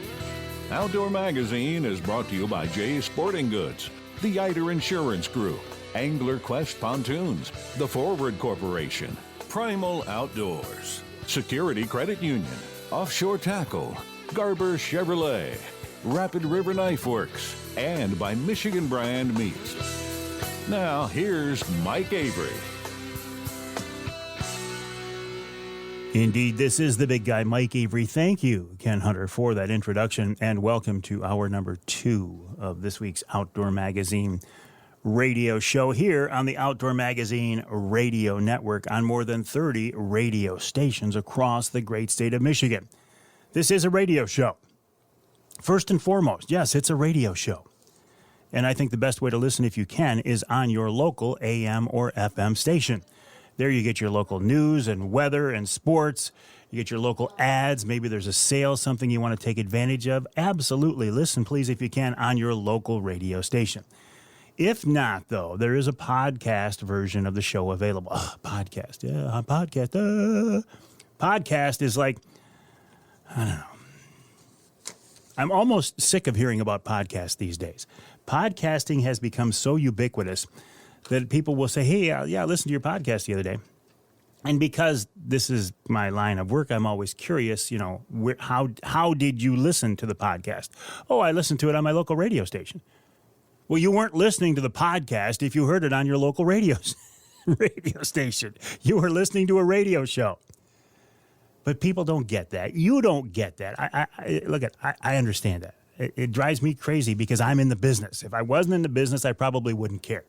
Outdoor Magazine is brought to you by Jay's Sporting Goods, the Eider Insurance Group, Angler Quest Pontoons, the Forward Corporation, Primal Outdoors, Security Credit Union, Offshore Tackle, Garber Chevrolet, Rapid River Knife Works, and by Michigan Brand Meats. Now, here's Mike Avery. Indeed, this is the big guy, Mike Avery. Thank you, Ken Hunter, for that introduction, and welcome to hour number 2 of this week's Outdoor Magazine radio show here on the Outdoor Magazine radio network on more than 30 radio stations across the great state of Michigan. This is a radio show. First and foremost, yes, it's a radio show. And I think the best way to listen, if you can, is on your local AM or FM station. There you get your local news and weather and sports. You get your local ads. Maybe there's a sale, something you want to take advantage of. Absolutely. Listen, please, if you can, on your local radio station. If not, though, there is a podcast version of the show available. Podcast. Yeah, podcast. Podcast is like, I don't know. I'm almost sick of hearing about podcasts these days. Podcasting has become so ubiquitous that people will say, hey, I listened to your podcast the other day. And because this is my line of work, I'm always curious, how did you listen to the podcast? Oh, I listened to it on my local radio station. Well, you weren't listening to the podcast if you heard it on your local radio station. You were listening to a radio show. But people don't get that. You don't get that. I understand that. It drives me crazy because I'm in the business. If I wasn't in the business, I probably wouldn't care.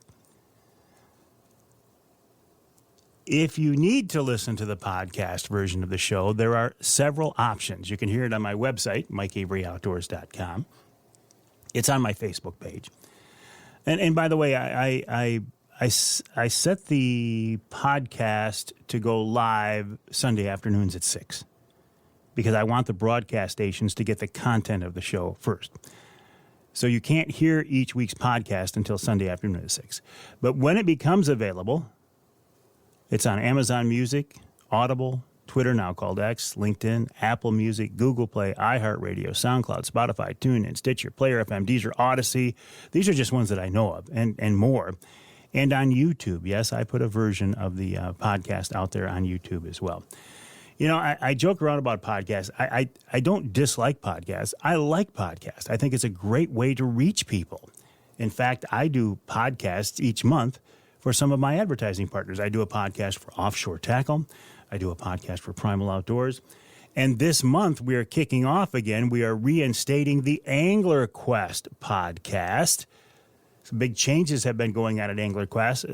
If you need to listen to the podcast version of the show, there are several options. You can hear it on my website, MikeAveryOutdoors.com. It's on my Facebook page. And by the way, I set the podcast to go live Sunday afternoons at 6 because I want the broadcast stations to get the content of the show first. So you can't hear each week's podcast until Sunday afternoon at 6. But when it becomes available, it's on Amazon Music, Audible, Twitter, now called X, LinkedIn, Apple Music, Google Play, iHeartRadio, SoundCloud, Spotify, TuneIn, Stitcher, Player FM, Deezer, Odyssey. These are just ones that I know of, and more. And on YouTube. Yes, I put a version of the podcast out there on YouTube as well. I joke around about podcasts. I don't dislike podcasts. I like podcasts. I think it's a great way to reach people. In fact, I do podcasts each month for some of my advertising partners. I do a podcast for Offshore Tackle. I do a podcast for Primal Outdoors. And this month, we are kicking off again. We are reinstating the Angler Quest podcast. Some big changes have been going on at Angler Quest,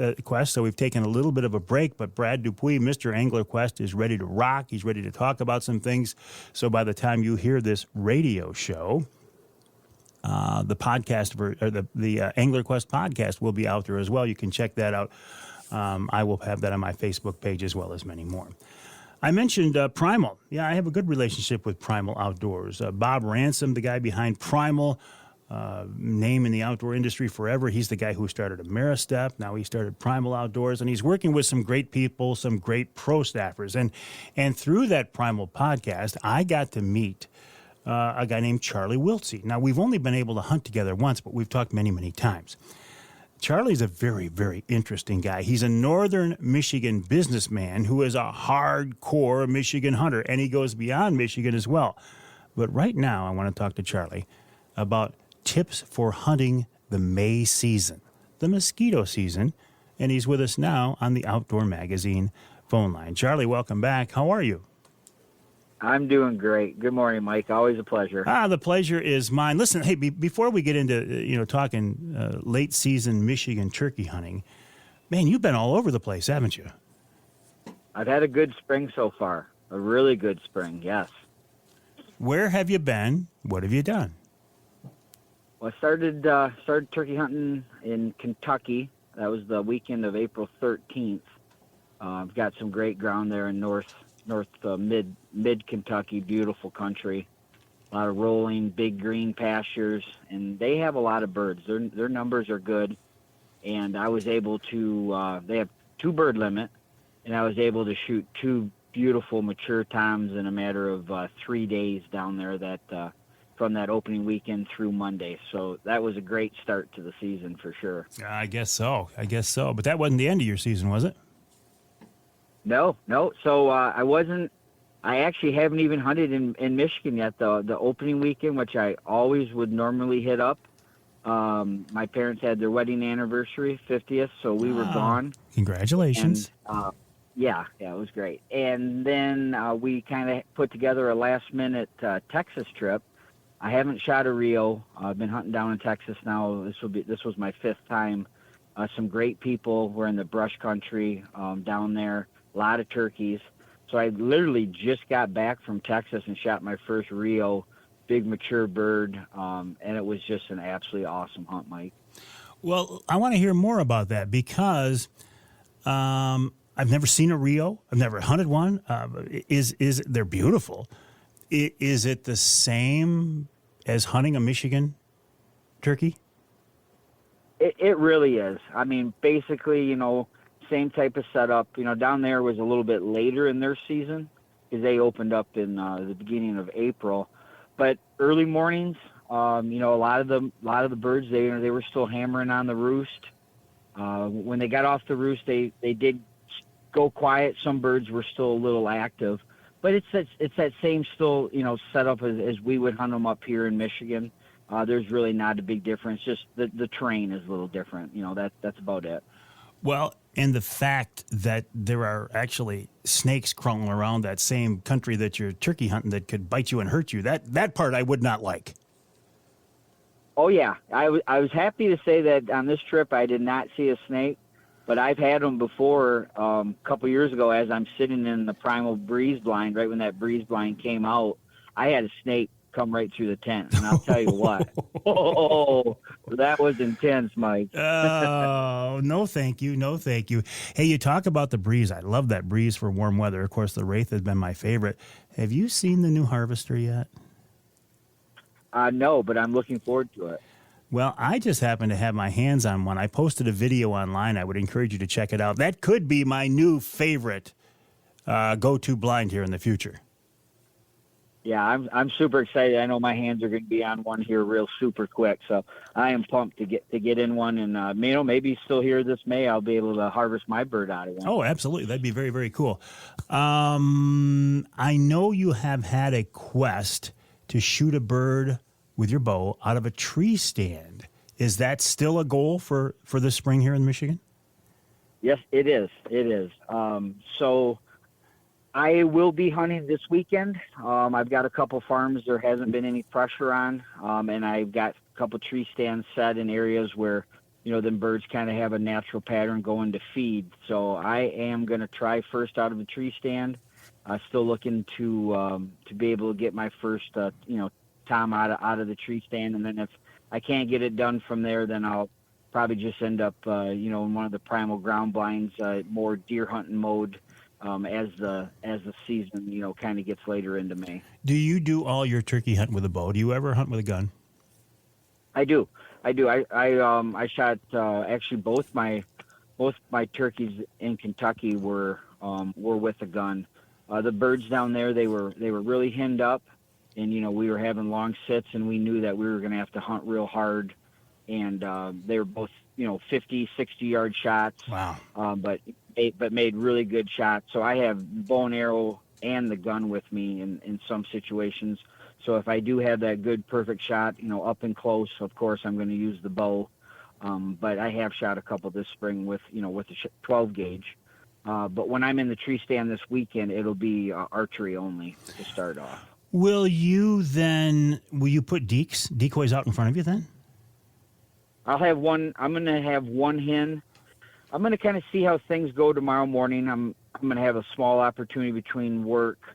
so we've taken a little bit of a break, but Brad Dupuis, Mr. Angler Quest, is ready to rock. He's ready to talk about some things. So by the time you hear this radio show, the podcast the Angler Quest podcast will be out there as well. You can check that out. I will have that on my Facebook page as well as many more. I mentioned Primal. Yeah, I have a good relationship with Primal Outdoors. Bob Ransom, the guy behind Primal, name in the outdoor industry forever. He's the guy who started Ameristep. Now he started Primal Outdoors, and he's working with some great people, some great pro staffers. And through that Primal podcast, I got to meet a guy named Charlie Wiltse. Now, we've only been able to hunt together once, but we've talked many, many times. Charlie's a very, very interesting guy. He's a northern Michigan businessman who is a hardcore Michigan hunter, and he goes beyond Michigan as well. But right now, I want to talk to Charlie about tips for hunting the May season, the mosquito season, and he's with us now on the Outdoor Magazine phone line. Charlie, welcome back. How are you? I'm doing great. Good morning, Mike. Always a pleasure. The pleasure is mine. Listen, hey, before we get into talking late season Michigan turkey hunting, man, you've been all over the place, haven't you? I've had a good spring so far. A really good spring, yes. Where have you been? What have you done? Well, I started turkey hunting in Kentucky. That was the weekend of April 13th. I've got some great ground there in mid Kentucky, beautiful country. A lot of rolling, big green pastures, and they have a lot of birds. Their numbers are good, and I was able to. They have 2 bird limit, and I was able to shoot 2 beautiful mature toms in a matter of 3 days down there. That from that opening weekend through Monday. So that was a great start to the season for sure. I guess so. But that wasn't the end of your season, was it? No. So I actually haven't even hunted in Michigan yet. The opening weekend, which I always would normally hit up. My parents had their wedding anniversary, 50th, so we were gone. Congratulations. And, Yeah, it was great. And then we kind of put together a last-minute Texas trip. I haven't shot a Rio. I've been hunting down in Texas now. This was my 5th time. Some great people. We're in the brush country down there. A lot of turkeys. So I literally just got back from Texas and shot my first Rio, big mature bird, and it was just an absolutely awesome hunt, Mike. Well, I want to hear more about that because I've never seen a Rio. I've never hunted one. They're beautiful. Is it the same as hunting a Michigan turkey? It really is. I mean, basically, same type of setup. Down there was a little bit later in their season because they opened up in the beginning of April. But early mornings, a lot of the birds they were still hammering on the roost. When they got off the roost, they did go quiet. Some birds were still a little active, but it's that same still setup as we would hunt them up here in Michigan. There's really not a big difference. Just the terrain is a little different. That's about it. Well, and the fact that there are actually snakes crawling around that same country that you're turkey hunting that could bite you and hurt you, that part I would not like. Oh, yeah. I was happy to say that on this trip I did not see a snake, but I've had them before a couple years ago as I'm sitting in the Primal breeze blind, right when that breeze blind came out. I had a snake come right through the tent, and I'll tell you what. Oh, that was intense, Mike. Oh, no thank you. No thank you. Hey, you talk about the breeze. I love that breeze for warm weather. Of course, the Wraith has been my favorite. Have you seen the new Harvester yet? No, but I'm looking forward to it. Well, I just happen to have my hands on one. I posted a video online. I would encourage you to check it out. That could be my new favorite go-to blind here in the future. Yeah, I'm super excited. I know my hands are going to be on one here real super quick, so I am pumped to get in one. And maybe still here this May, I'll be able to harvest my bird out of one. Oh, absolutely, that'd be very, very cool. I know you have had a quest to shoot a bird with your bow out of a tree stand. Is that still a goal for this spring here in Michigan? Yes, it is. It is. So I will be hunting this weekend. I've got a couple farms there hasn't been any pressure on, and I've got a couple tree stands set in areas where, them birds kind of have a natural pattern going to feed. So I am going to try first out of a tree stand. Still looking to be able to get my first, tom out of the tree stand, and then if I can't get it done from there, then I'll probably just end up, in one of the Primal ground blinds, more deer hunting mode. As the season, kind of gets later into May. Do you do all your turkey hunt with a bow? Do you ever hunt with a gun? I do. I shot actually both my turkeys in Kentucky were with a gun. The birds down there they were really henned up, and we were having long sits, and we knew that we were going to have to hunt real hard, and they were both 50, 60-yard shots. Wow. But made really good shots. So I have bow and arrow and the gun with me in some situations. So if I do have that good, perfect shot, up and close, of course, I'm going to use the bow. But I have shot a couple this spring with the 12 gauge. But when I'm in the tree stand this weekend, it'll be archery only to start off. Will you put decoys out in front of you then? I'll have one. I'm going to have one hen. I'm going to kind of see how things go tomorrow morning. I'm going to have a small opportunity between work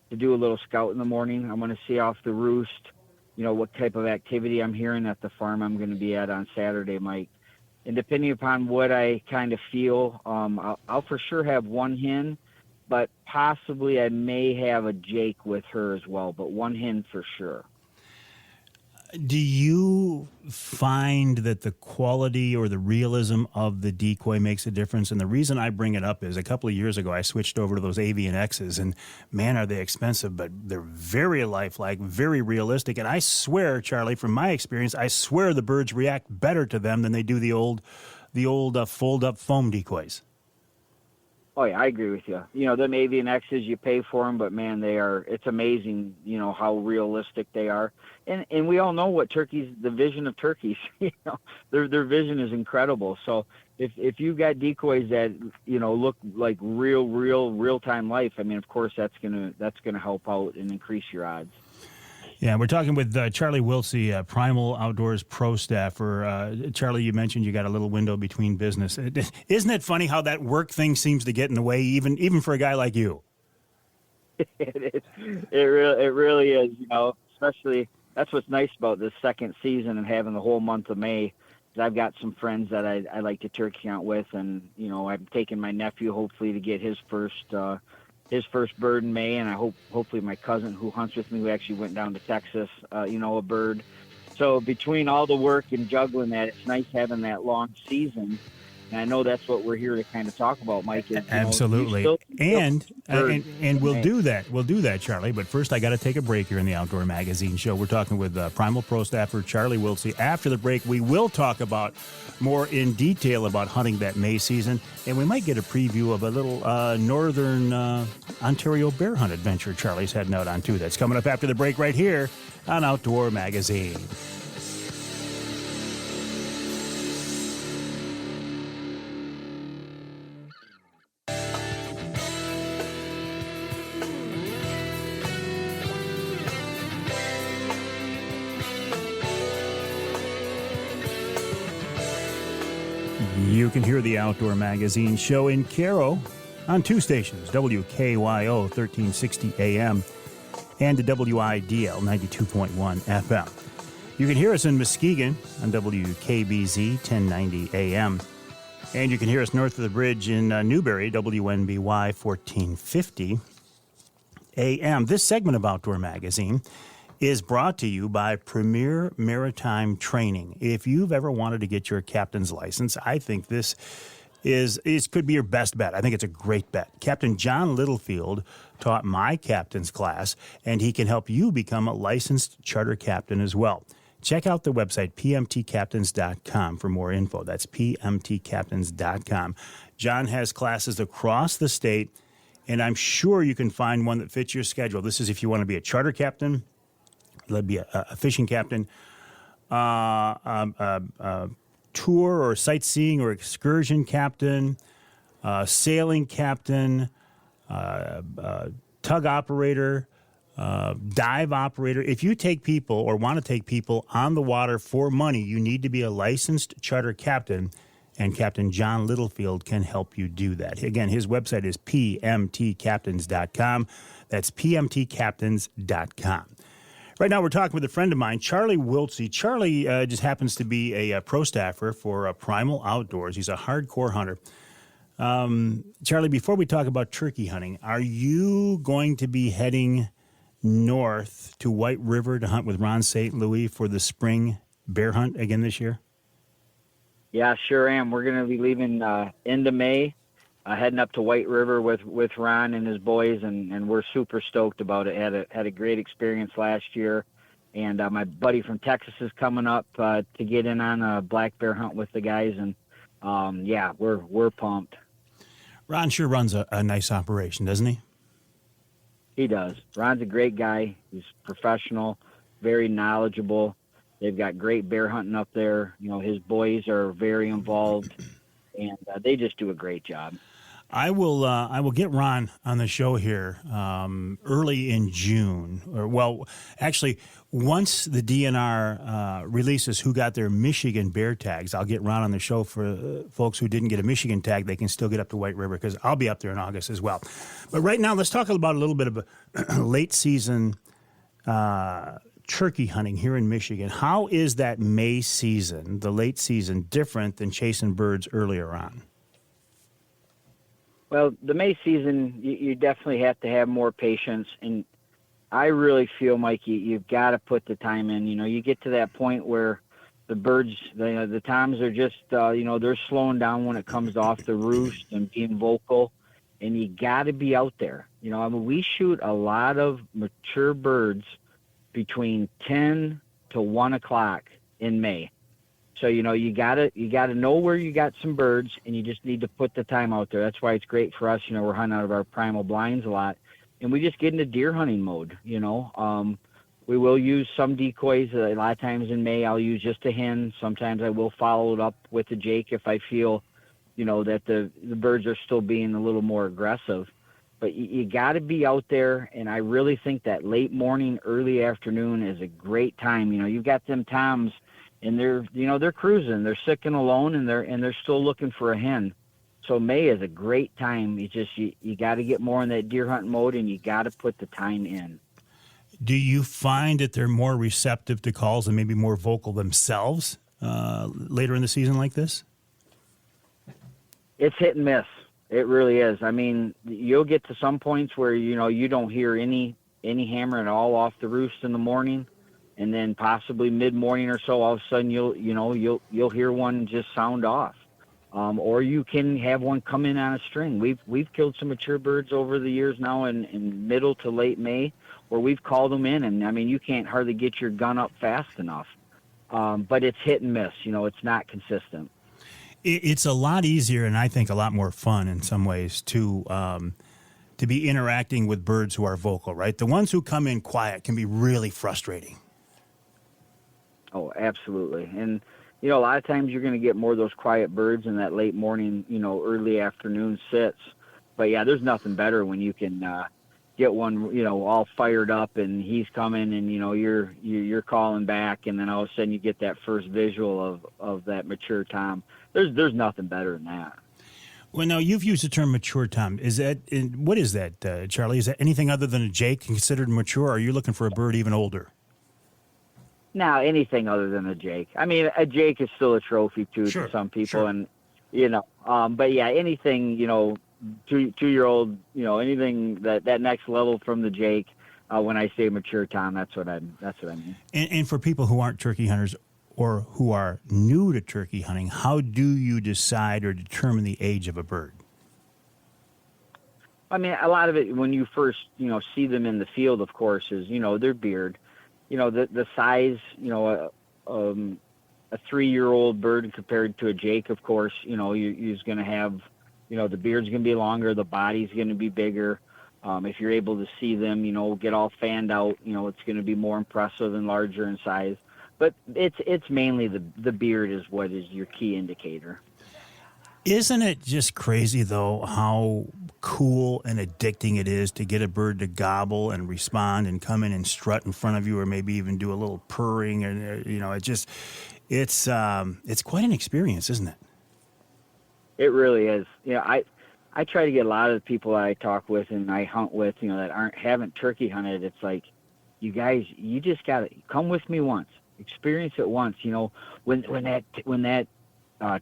to do a little scout in the morning. I'm going to see off the roost, what type of activity I'm hearing at the farm I'm going to be at on Saturday, Mike. And depending upon what I kind of feel, I'll for sure have one hen, but possibly I may have a Jake with her as well, but one hen for sure. Do you find that the quality or the realism of the decoy makes a difference? And the reason I bring it up is a couple of years ago, I switched over to those Avian X's, and man, are they expensive, but they're very lifelike, very realistic. And I swear, Charlie, from my experience, I swear the birds react better to them than they do the old fold-up foam decoys. Oh yeah, I agree with you. You know, them avian X's, you pay for them, but man, it's amazing, you know, how realistic they are. And we all know what the vision of turkeys, you know, their vision is incredible. So if you've got decoys that, you know, look like real time life, I mean, of course that's going to help out and increase your odds. Yeah, we're talking with Charlie Wiltse, Primal Outdoors pro staffer. Charlie, you mentioned you got a little window between business. Isn't it funny how that work thing seems to get in the way, even for a guy like you? It really is. You know, especially that's what's nice about this second season and having the whole month of May. Is I've got some friends that I like to turkey hunt with, and you know, I'm taking my nephew hopefully to get his first bird in May, and hopefully my cousin who hunts with me, who actually went down to Texas, you know, a bird. So between all the work and juggling that, it's nice having that long season. And I know that's what we're here to kind of talk about, Mike. Is, absolutely. And we'll do that. We'll do that, Charlie. But first, I got to take a break here in the Outdoor Magazine Show. We're talking with Primal Pro staffer Charlie Wiltse. After the break, we will talk about more in detail about hunting that May season, and we might get a preview of a little northern Ontario bear hunt adventure Charlie's heading out on, too. That's coming up after the break right here on Outdoor Magazine. You can hear the Outdoor Magazine Show in Caro on two stations, WKYO 1360 AM and WIDL 92.1 FM. You can hear us in Muskegon on WKBZ 1090 AM. And you can hear us north of the bridge in Newberry, WNBY 1450 AM. This segment of Outdoor Magazine is brought to you by Premier Maritime Training. If you've ever wanted to get your captain's license, I think this could be your best bet. I think it's a great bet. Captain John Littlefield taught my captain's class, and he can help you become a licensed charter captain as well. Check out the website, pmtcaptains.com, for more info. That's pmtcaptains.com. John has classes across the state, and I'm sure you can find one that fits your schedule. This is if you want to be a charter captain, that'd be a fishing captain, tour or sightseeing or excursion captain, sailing captain, tug operator, dive operator. If you take people or want to take people on the water for money, you need to be a licensed charter captain, and Captain John Littlefield can help you do that. Again, his website is pmtcaptains.com. That's pmtcaptains.com. Right now, we're talking with a friend of mine, Charlie Wiltse. Charlie just happens to be a pro staffer for Primal Outdoors. He's a hardcore hunter. Charlie, before we talk about turkey hunting, are you going to be heading north to White River to hunt with Ron St. Louis for the spring bear hunt again this year? Yeah, sure am. We're going to be leaving end of May, heading up to White River with Ron and his boys, and we're super stoked about it. Had a great experience last year, and my buddy from Texas is coming up to get in on a black bear hunt with the guys, and yeah, we're pumped. Ron sure runs a nice operation, doesn't he? He does. Ron's a great guy. He's professional, very knowledgeable. They've got great bear hunting up there. You know, his boys are very involved, and they just do a great job. I will get Ron on the show here early in June, actually, once the DNR releases who got their Michigan bear tags, I'll get Ron on the show. For folks who didn't get a Michigan tag, they can still get up to White River, because I'll be up there in August as well. But right now, let's talk about a little bit of a late season turkey hunting here in Michigan. How is that May season, the late season, different than chasing birds earlier on? Well, the May season, you definitely have to have more patience, and I really feel, Mike, you've got to put the time in. You know, you get to that point where the birds, the toms are just, they're slowing down when it comes off the roost and being vocal, and you got to be out there. You know, I mean, we shoot a lot of mature birds between 10 to 1 o'clock in May. So, you gotta know where you got some birds, and you just need to put the time out there. That's why it's great for us. We're hunting out of our Primal blinds a lot, and we just get into deer hunting mode. We will use some decoys. A lot of times in May, I'll use just a hen. Sometimes I will follow it up with a jake if I feel, that the birds are still being a little more aggressive. But you got to be out there, and I really think that late morning, early afternoon is a great time. You've got them toms, and they're cruising, they're sick and alone, and they're still looking for a hen. So May is a great time. You got to get more in that deer hunting mode, and you got to put the time in. Do you find that they're more receptive to calls and maybe more vocal themselves later in the season like this? It's hit and miss. It really is. I mean, you'll get to some points where you don't hear any hammering at all off the roost in the morning, and then possibly mid-morning or so, all of a sudden you'll hear one just sound off, or you can have one come in on a string. We've killed some mature birds over the years now in middle to late May, where we've called them in, and I mean you can't hardly get your gun up fast enough. But it's hit and miss. It's not consistent. It's a lot easier, and I think a lot more fun in some ways to be interacting with birds who are vocal, right? The ones who come in quiet can be really frustrating. Oh, absolutely. And, a lot of times you're going to get more of those quiet birds in that late morning, early afternoon sits. But, yeah, there's nothing better when you can get one, all fired up, and he's coming, and, you're calling back, and then all of a sudden you get that first visual of that mature tom. There's nothing better than that. Well, now, you've used the term mature tom. What is that, Charlie? Is that anything other than a jake considered mature, or are you looking for a bird even older? No, anything other than a jake. I mean, a jake is still a trophy too Sure, to some people, sure. and but yeah, anything 2-year-old, anything that next level from the jake. When I say mature tom, that's what I mean. And for people who aren't turkey hunters or who are new to turkey hunting, how do you decide or determine the age of a bird? I mean, a lot of it when you first see them in the field, of course, is their beard. The size, a 3-year-old bird compared to a jake, of course, you're going to have, the beard's going to be longer, the body's going to be bigger. If you're able to see them, get all fanned out, it's going to be more impressive and larger in size. But it's mainly the beard is what is your key indicator. Isn't it just crazy, though, how cool and addicting it is to get a bird to gobble and respond and come in and strut in front of you, or maybe even do a little purring, and it's quite an experience, isn't it? It really is. I try to get a lot of the people that I talk with and I hunt with, that haven't turkey hunted. It's like, you guys, you just gotta come with me once, experience it once. When that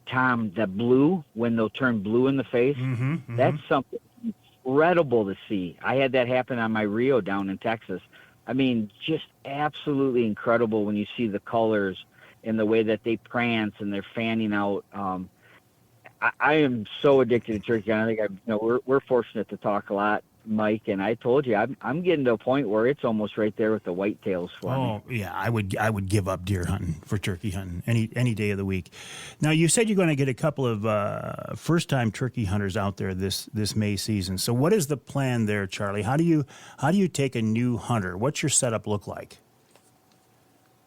tom, that blue, when they'll turn blue in the face, that's something incredible to see. I had that happen on my Rio down in Texas. I mean, just absolutely incredible when you see the colors and the way that they prance and they're fanning out. I am so addicted to turkey. I think we're fortunate to talk a lot, Mike, and I told you I'm getting to a point where it's almost right there with the whitetails for me. Oh yeah, I would give up deer hunting for turkey hunting any day of the week. Now, you said you're going to get a couple of first-time turkey hunters out there this May season. So what is the plan there, Charlie? How do you take a new hunter? What's your setup look like?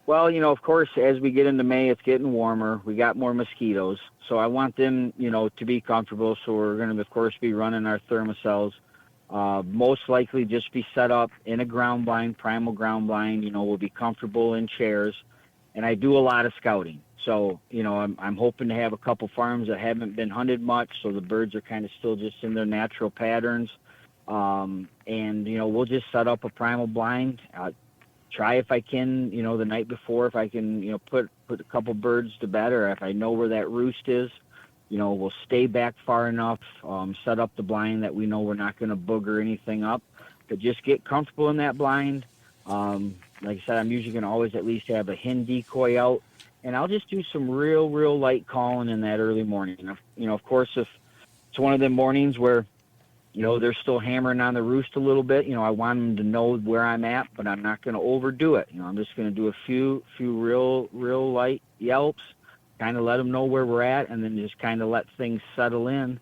Well, of course, as we get into May, it's getting warmer. We got more mosquitoes. So I want them, to be comfortable. So we're going to, of course, be running our thermocells. Most likely just be set up in a ground blind, primal ground blind. We'll be comfortable in chairs. And I do a lot of scouting. So, I'm hoping to have a couple farms that haven't been hunted much. So the birds are kind of still just in their natural patterns. And, we'll just set up a primal blind. Try if I can, the night before, if I can, put a couple birds to bed, or if I know where that roost is, we'll stay back far enough, set up the blind that we know we're not going to booger anything up, but just get comfortable in that blind. Like I said, I'm usually going to always at least have a hen decoy out, and I'll just do some real light calling in that early morning. Of course, if it's one of them mornings where they're still hammering on the roost a little bit. I want them to know where I'm at, but I'm not going to overdo it. I'm just going to do a few real light yelps, kind of let them know where we're at, and then just kind of let things settle in.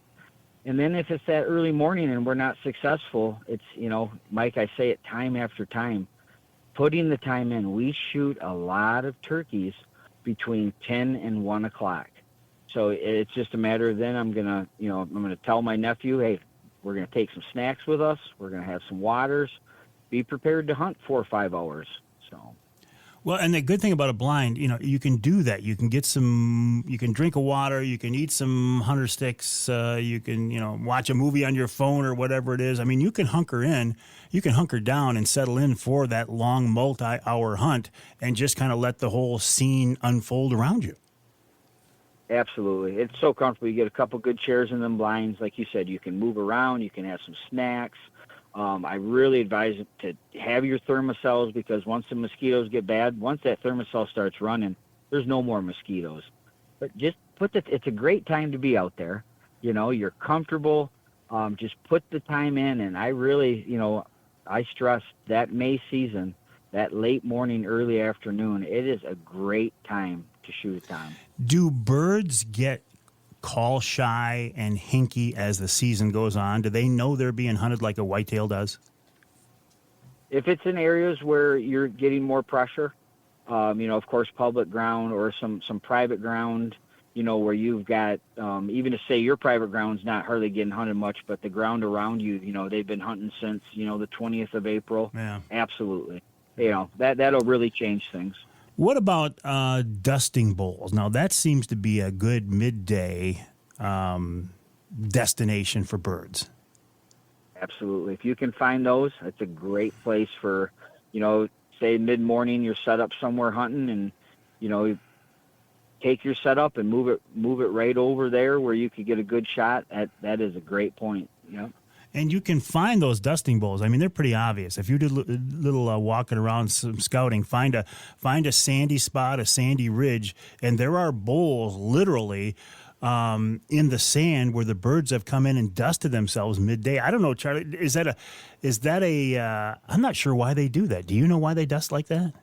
And then if it's that early morning and we're not successful, it's, Mike, I say it time after time, putting the time in. We shoot a lot of turkeys between 10 and 1 o'clock. So it's just a matter of then I'm going to tell my nephew, hey, we're going to take some snacks with us. We're going to have some waters. Be prepared to hunt 4 or 5 hours. So. Well, and the good thing about a blind, you can do that. You can you can drink a water, you can eat some hunter sticks, you can, watch a movie on your phone or whatever it is. I mean, you can hunker down and settle in for that long multi-hour hunt and just kind of let the whole scene unfold around you. Absolutely. It's so comfortable. You get a couple good chairs in them blinds. Like you said, you can move around, you can have some snacks. I really advise to have your thermocells, because once the mosquitoes get bad, once that thermocell starts running, there's no more mosquitoes. But just it's a great time to be out there. You're comfortable. Just put the time in. And I really, I stress that May season, that late morning, early afternoon, it is a great time to shoot a tom. Do birds get call shy and hinky as the season goes on? Do they know they're being hunted like a whitetail does? If it's in areas where you're getting more pressure, of course, public ground or some private ground, where you've got, even to say your private ground's not hardly getting hunted much, but the ground around you, they've been hunting since, the 20th of April. Yeah. Absolutely. That'll really change things. What about dusting bowls? Now, that seems to be a good midday destination for birds. Absolutely. If you can find those, it's a great place for, say mid-morning, you're set up somewhere hunting, and, you take your setup and move it right over there where you could get a good shot. That is a great point. And you can find those dusting bowls. I mean, they're pretty obvious. If you do a little walking around, some scouting, find a sandy spot, a sandy ridge, and there are bowls literally in the sand where the birds have come in and dusted themselves midday. I don't know, Charlie. Is that a? I'm not sure why they do that. Do you know why they dust like that?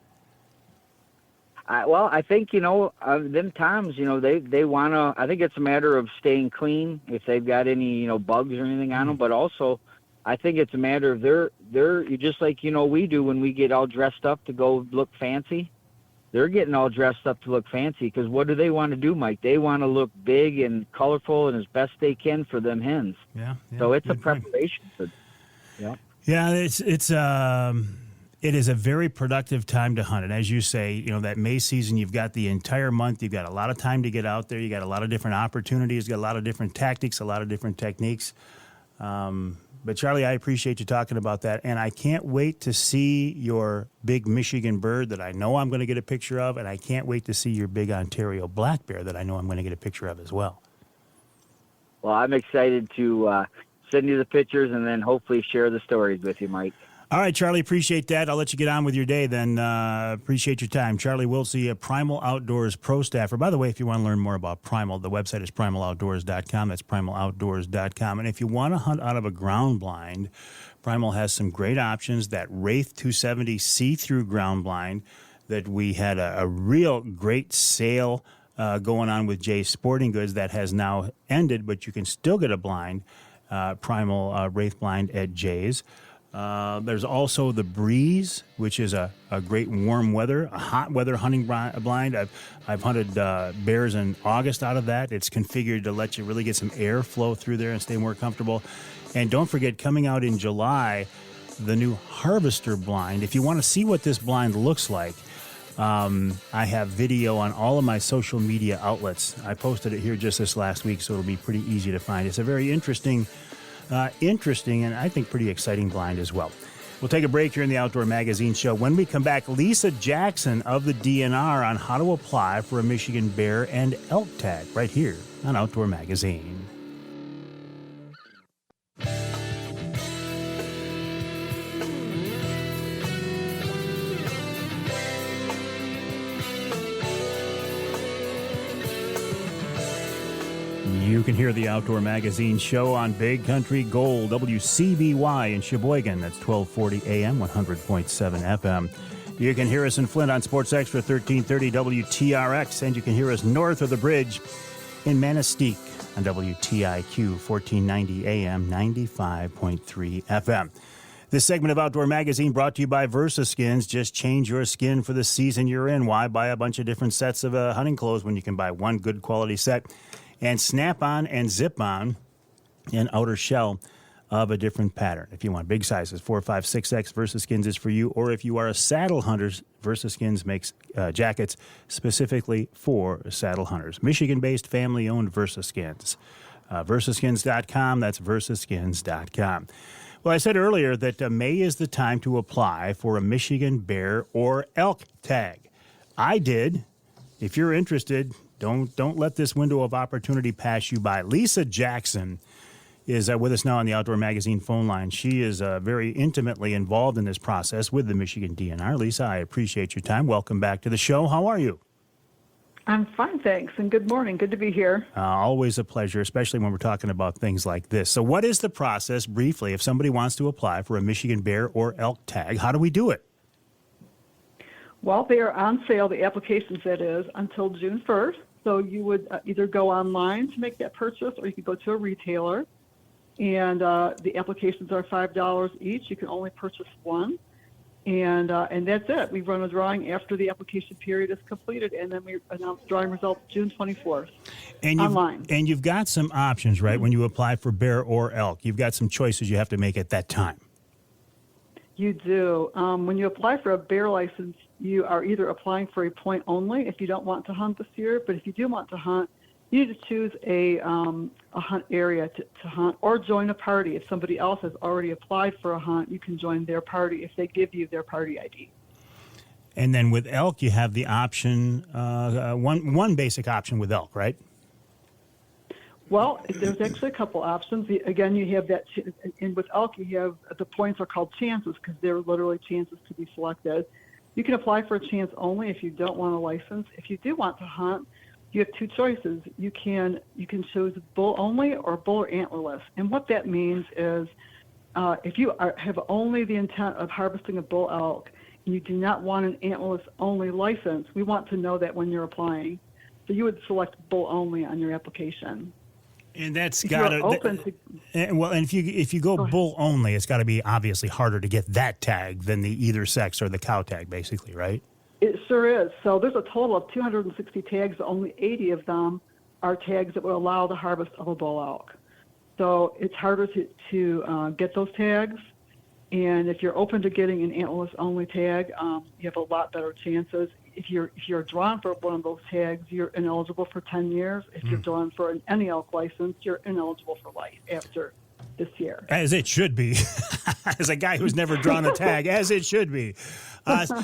I think, them toms, they want to, I think it's a matter of staying clean if they've got any, bugs or anything on them. But also, I think it's a matter of they're just like, we do when we get all dressed up to go look fancy. They're getting all dressed up to look fancy because what do they want to do, Mike? They want to look big and colorful and as best they can for them hens. Yeah. So it's a preparation for, yeah. Yeah, it is a very productive time to hunt. And as you say, that May season, you've got the entire month. You've got a lot of time to get out there. You got a lot of different opportunities, got a lot of different tactics, a lot of different techniques. But, Charlie, I appreciate you talking about that. And I can't wait to see your big Michigan bird that I know I'm going to get a picture of. And I can't wait to see your big Ontario black bear that I know I'm going to get a picture of as well. Well, I'm excited to send you the pictures and then hopefully share the stories with you, Mike. All right, Charlie, appreciate that. I'll let you get on with your day then. Appreciate your time. Charlie Wiltse, Primal Outdoors pro staffer. By the way, if you want to learn more about Primal, the website is primaloutdoors.com. That's primaloutdoors.com. And if you want to hunt out of a ground blind, Primal has some great options. That Wraith 270 see-through ground blind that we had a real great sale going on with Jay's Sporting Goods that has now ended, but you can still get a blind, Primal Wraith blind at Jay's. There's also the Breeze, which is a great warm weather, a hot weather hunting blind. I've hunted bears in August out of that. It's configured to let you really get some air flow through there and stay more comfortable. And don't forget, coming out in July, the new Harvester blind. If you want to see what this blind looks like, I have video on all of my social media outlets. I posted it here just this last week, so it'll be pretty easy to find. It's a very interesting and I think pretty exciting blind as well. We'll take a break here in the Outdoor Magazine Show. When we come back, Lisa Jackson of the DNR on how to apply for a Michigan bear and elk tag right here on Outdoor Magazine. You can hear the Outdoor Magazine Show on Big Country Gold, WCBY in Sheboygan. That's 1240 AM, 100.7 FM. You can hear us in Flint on Sports Extra 1330 WTRX, and you can hear us north of the bridge in Manistee on WTIQ 1490 AM 95.3 FM. This segment of Outdoor Magazine brought to you by VersaSkins. Just change your skin for the season you're in. Why buy a bunch of different sets of hunting clothes when you can buy one good quality set and snap on and zip on an outer shell of a different pattern? If you want big sizes, 4, 5, 6X, VersaSkins is for you. Or if you are a saddle hunter, VersaSkins makes jackets specifically for saddle hunters. Michigan-based, family-owned VersaSkins. VersaSkins.com, that's VersaSkins.com. Well, I said earlier that May is the time to apply for a Michigan bear or elk tag. I did. If you're interested, don't let this window of opportunity pass you by. Lisa Jackson is with us now on the Outdoor Magazine phone line. She is very intimately involved in this process with the Michigan DNR. Lisa, I appreciate your time. Welcome back to the show. How are you? I'm fine, thanks, and good morning. Good to be here. Always a pleasure, especially when we're talking about things like this. So what is the process, briefly, if somebody wants to apply for a Michigan bear or elk tag? How do we do it? Well, they are on sale, the applications, that is, until June 1st. So you would either go online to make that purchase, or you could go to a retailer. And the applications are $5 each. You can only purchase one. And that's it. We run a drawing after the application period is completed, and then we announce drawing results June 24th online. And you've got some options, right, when you apply for bear or elk? You've got some choices you have to make at that time. You do. When you apply for a bear license, you are either applying for a point only if you don't want to hunt this year, but if you do want to hunt, you need to choose a hunt area to hunt, or join a party. If somebody else has already applied for a hunt, you can join their party if they give you their party ID. And then with elk, you have the option, one basic option with elk, right? Well, there's actually a couple options. Again, you have that, and with elk, you have the points are called chances because they're literally chances to be selected. You can apply for a chance only if you don't want a license. If you do want to hunt, you have two choices. You can choose bull only or bull or antlerless. And what that means is if you have only the intent of harvesting a bull elk and you do not want an antlerless only license, we want to know that when you're applying. So you would select bull only on your application. And that's got to. And if you go bull only, it's got to be obviously harder to get that tag than the either sex or the cow tag, basically, right? It sure is. So there's a total of 260 tags. Only 80 of them are tags that will allow the harvest of a bull elk. So it's harder to get those tags. And if you're open to getting an antlerless only tag, you have a lot better chances. If you're drawn for one of those tags, you're ineligible for 10 years. If you're drawn for any elk license, you're ineligible for life after this year. As it should be. As a guy who's never drawn a tag, as it should be.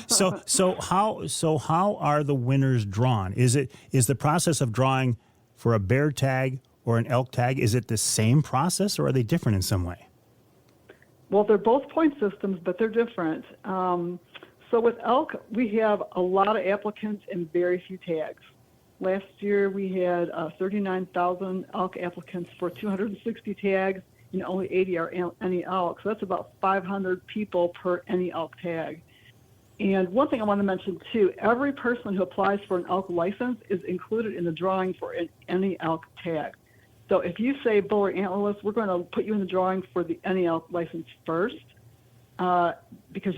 So how are the winners drawn? Is the process of drawing for a bear tag or an elk tag, is it the same process, or are they different in some way? Well, they're both point systems, but they're different. So with elk, we have a lot of applicants and very few tags. Last year, we had 39,000 elk applicants for 260 tags, and only 80 are any elk. So that's about 500 people per any elk tag. And one thing I want to mention, too, every person who applies for an elk license is included in the drawing for any elk tag. So if you say bull or antlerless, we're going to put you in the drawing for the any elk license first, because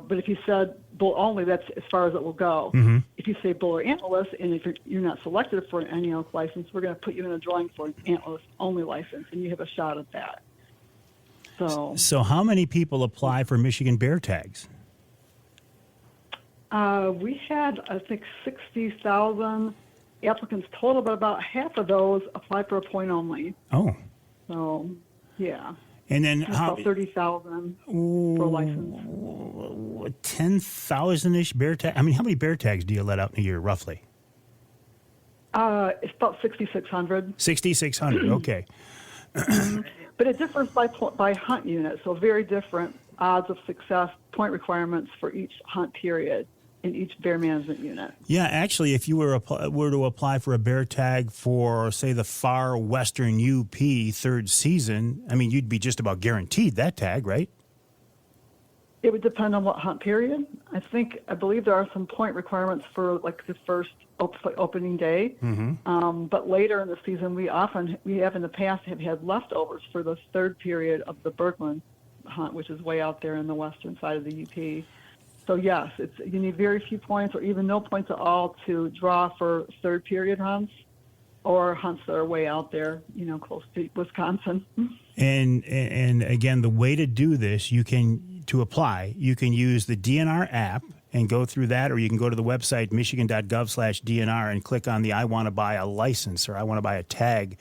but if you said bull only, that's as far as it will go. Mm-hmm. If you say bull or antlerless, and if you're not selected for an any elk license, we're going to put you in a drawing for an antlerless only license, and you have a shot at that. So how many people apply for Michigan bear tags? We had, I think, 60,000 applicants total, but about half of those applied for a point only. Oh. So, yeah. And then about 30,000 for a license. 10,000-ish bear tags. I mean, how many bear tags do you let out in a year, roughly? It's about 6,600. 6,600, okay. But it differs by hunt unit, so very different odds of success, point requirements for each hunt period in each bear management unit. Yeah, actually, if you were to apply for a bear tag for, say, the far western UP third season, I mean, you'd be just about guaranteed that tag, right? It would depend on what hunt period. I believe there are some point requirements for like the first opening day. But later in the season, we have in the past have had leftovers for the third period of the Bergman hunt, which is way out there in the western side of the UP. So yes, you need very few points or even no points at all to draw for third period hunts or hunts that are way out there, close to Wisconsin. And again, the way to do this, to apply, you can use the DNR app and go through that, or you can go to the website michigan.gov/DNR and click on the I want to buy a license or I want to buy a tag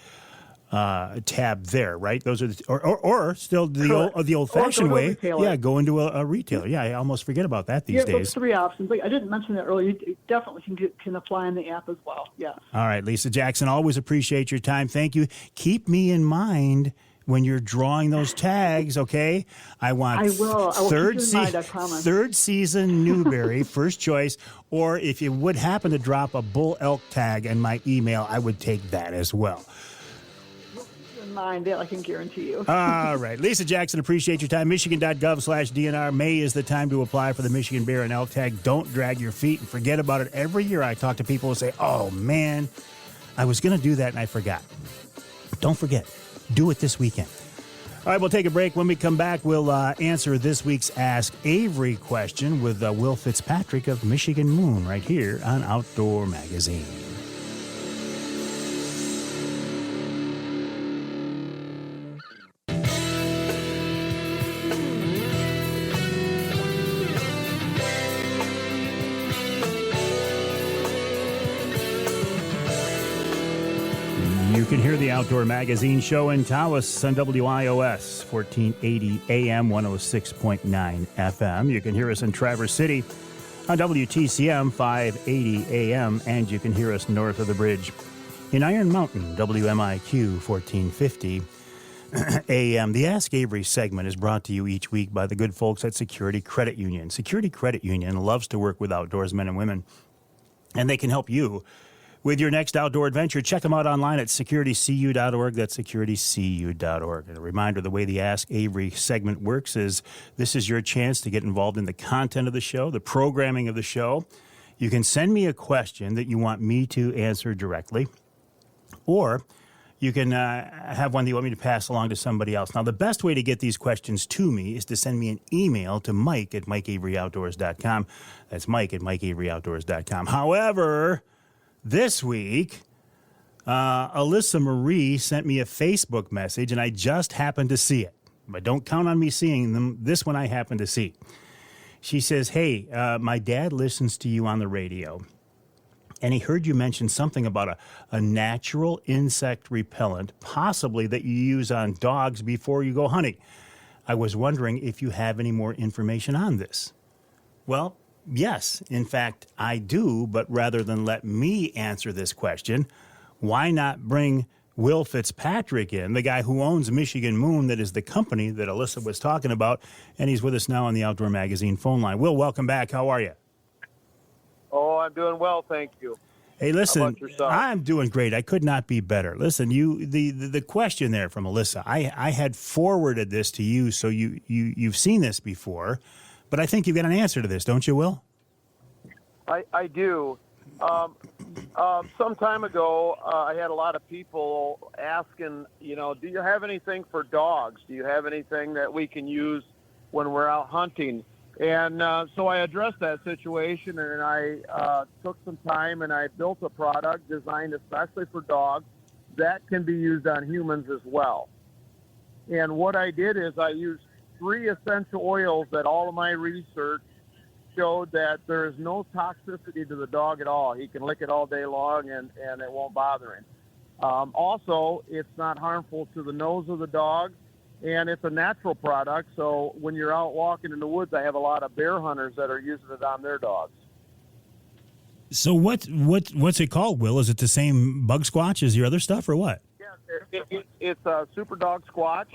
tab there, right? Those are or still the old-fashioned way. Yeah, go into a retailer. Yeah, I almost forget about that these days. Those three options. I didn't mention that earlier. You definitely can apply in the app as well. Yeah. All right, Lisa Jackson, always appreciate your time. Thank you. Keep me in mind when you're drawing those tags, okay? I will. I will keep you in mind, I promise. Third season Newberry, first choice, or if you would happen to drop a bull elk tag in my email, I would take that as well. Mind that I can guarantee you. All right. Lisa Jackson, appreciate your time. Michigan.gov/DNR. May is the time to apply for the Michigan Bear and Elk Tag. Don't drag your feet and forget about it. Every year I talk to people who say, oh, man, I was going to do that and I forgot. Don't forget. Do it this weekend. All right, we'll take a break. When we come back, we'll answer this week's Ask Avery question with Will Fitzpatrick of Michigan Moon right here on Outdoor Magazine. You can hear the Outdoor Magazine show in Tawas on WIOS, 1480 AM, 106.9 FM. You can hear us in Traverse City on WTCM, 580 AM, and you can hear us north of the bridge in Iron Mountain, WMIQ, 1450 AM. The Ask Avery segment is brought to you each week by the good folks at Security Credit Union. Security Credit Union loves to work with outdoorsmen and women, and they can help you with your next outdoor adventure. Check them out online at securitycu.org. That's securitycu.org. And a reminder, the way the Ask Avery segment works is this is your chance to get involved in the content of the show, the programming of the show. You can send me a question that you want me to answer directly, or you can have one that you want me to pass along to somebody else. Now, the best way to get these questions to me is to send me an email to mike@mikeaveryoutdoors.com. That's mike@mikeaveryoutdoors.com. However, this week, Alyssa Marie sent me a Facebook message, and I just happened to see it. But don't count on me seeing them. This one I happened to see. She says, hey, my dad listens to you on the radio, and he heard you mention something about a natural insect repellent, possibly that you use on dogs before you go hunting. I was wondering if you have any more information on this. Well, yes, in fact, I do, but rather than let me answer this question, why not bring Will Fitzpatrick in, the guy who owns Michigan Moon, that is the company that Alyssa was talking about, and he's with us now on the Outdoor Magazine phone line. Will, welcome back. How are you? Oh, I'm doing well, thank you. Hey, listen, how about yourself? I'm doing great. I could not be better. Listen, the question there from Alyssa, I had forwarded this to you, so you've seen this before. But I think you've got an answer to this, don't you, Will? I do. Some time ago, I had a lot of people asking, do you have anything for dogs? Do you have anything that we can use when we're out hunting? And so I addressed that situation, and I took some time, and I built a product designed especially for dogs that can be used on humans as well. And what I did is I used 3 essential oils that all of my research showed that there is no toxicity to the dog at all. He can lick it all day long and it won't bother him. Also, it's not harmful to the nose of the dog, and it's a natural product. So when you're out walking in the woods, I have a lot of bear hunters that are using it on their dogs. So what's it called, Will? Is it the same bug squatch as your other stuff, or what? It's a Super Dog Squatch,